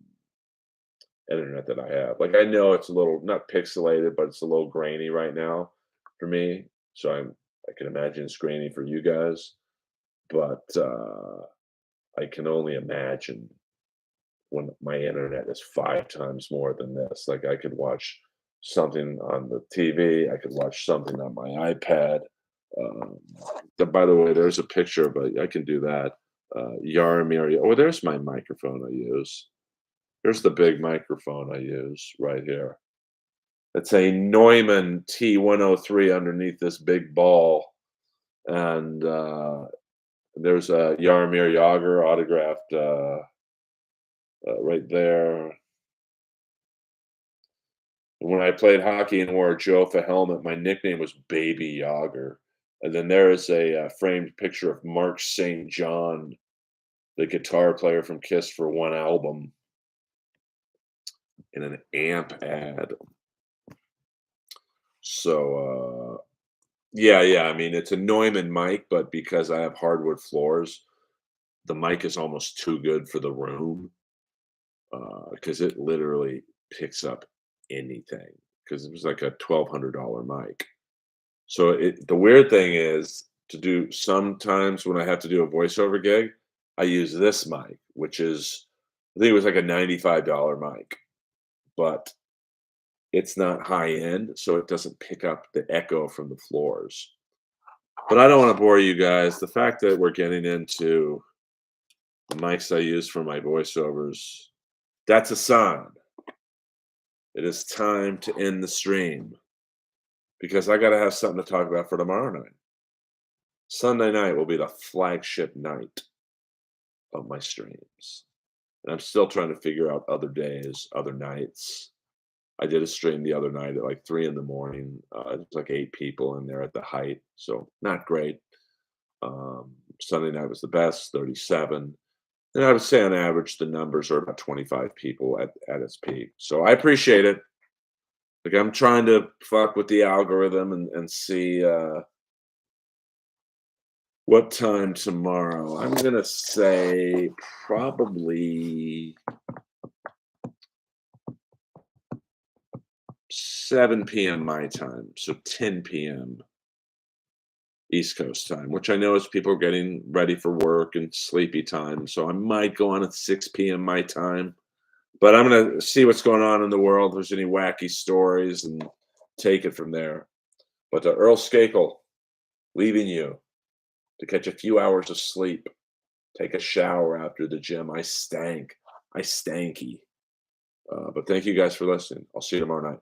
internet that I have. Like I know it's a little not pixelated, but it's a little grainy right now for me. So I can imagine it's grainy for you guys, but I can only imagine when my internet is 5 times more than this. Like, I could watch something on the TV, I could watch something on my iPad. Um, by the way, there's a picture of I can do that. Yaramir. Oh, there's my microphone I use. Here's the big microphone I use right here. It's a Neumann T103 underneath this big ball. And there's a Yaramir Yager autographed right there. And when I played hockey and wore a Jofa helmet, my nickname was Baby Yager. And then there is a framed picture of Mark St. John, the guitar player from Kiss for one album, in an amp ad. So, yeah, I mean, it's a Neumann mic, but because I have hardwood floors, the mic is almost too good for the room, because it literally picks up anything. Because it was like a $1,200 mic. So the weird thing is to do sometimes when I have to do a voiceover gig, I use this mic, which is I think it was like a $95 mic, but it's not high end, so it doesn't pick up the echo from the floors. But I don't want to bore you guys. The fact that we're getting into the mics I use for my voiceovers, that's a sign. It is time to end the stream because I got to have something to talk about for tomorrow night. Sunday night will be the flagship night of my streams. And I'm still trying to figure out other days, other nights. I did a stream the other night at like 3 in the morning. It was like 8 people in there at the height, so not great. Sunday night was the best, 37. And I would say on average, the numbers are about 25 people at its peak. So I appreciate it. Like I'm trying to fuck with the algorithm and see what time tomorrow. I'm gonna say probably 7 p.m. my time, so 10 p.m. East Coast time, which I know is people are getting ready for work and sleepy time. So I might go on at 6 p.m. my time, but I'm gonna see what's going on in the world. If there's any wacky stories and take it from there. But Earl Skakel, leaving you to catch a few hours of sleep, take a shower after the gym. I stank. I stanky. But thank you guys for listening. I'll see you tomorrow night.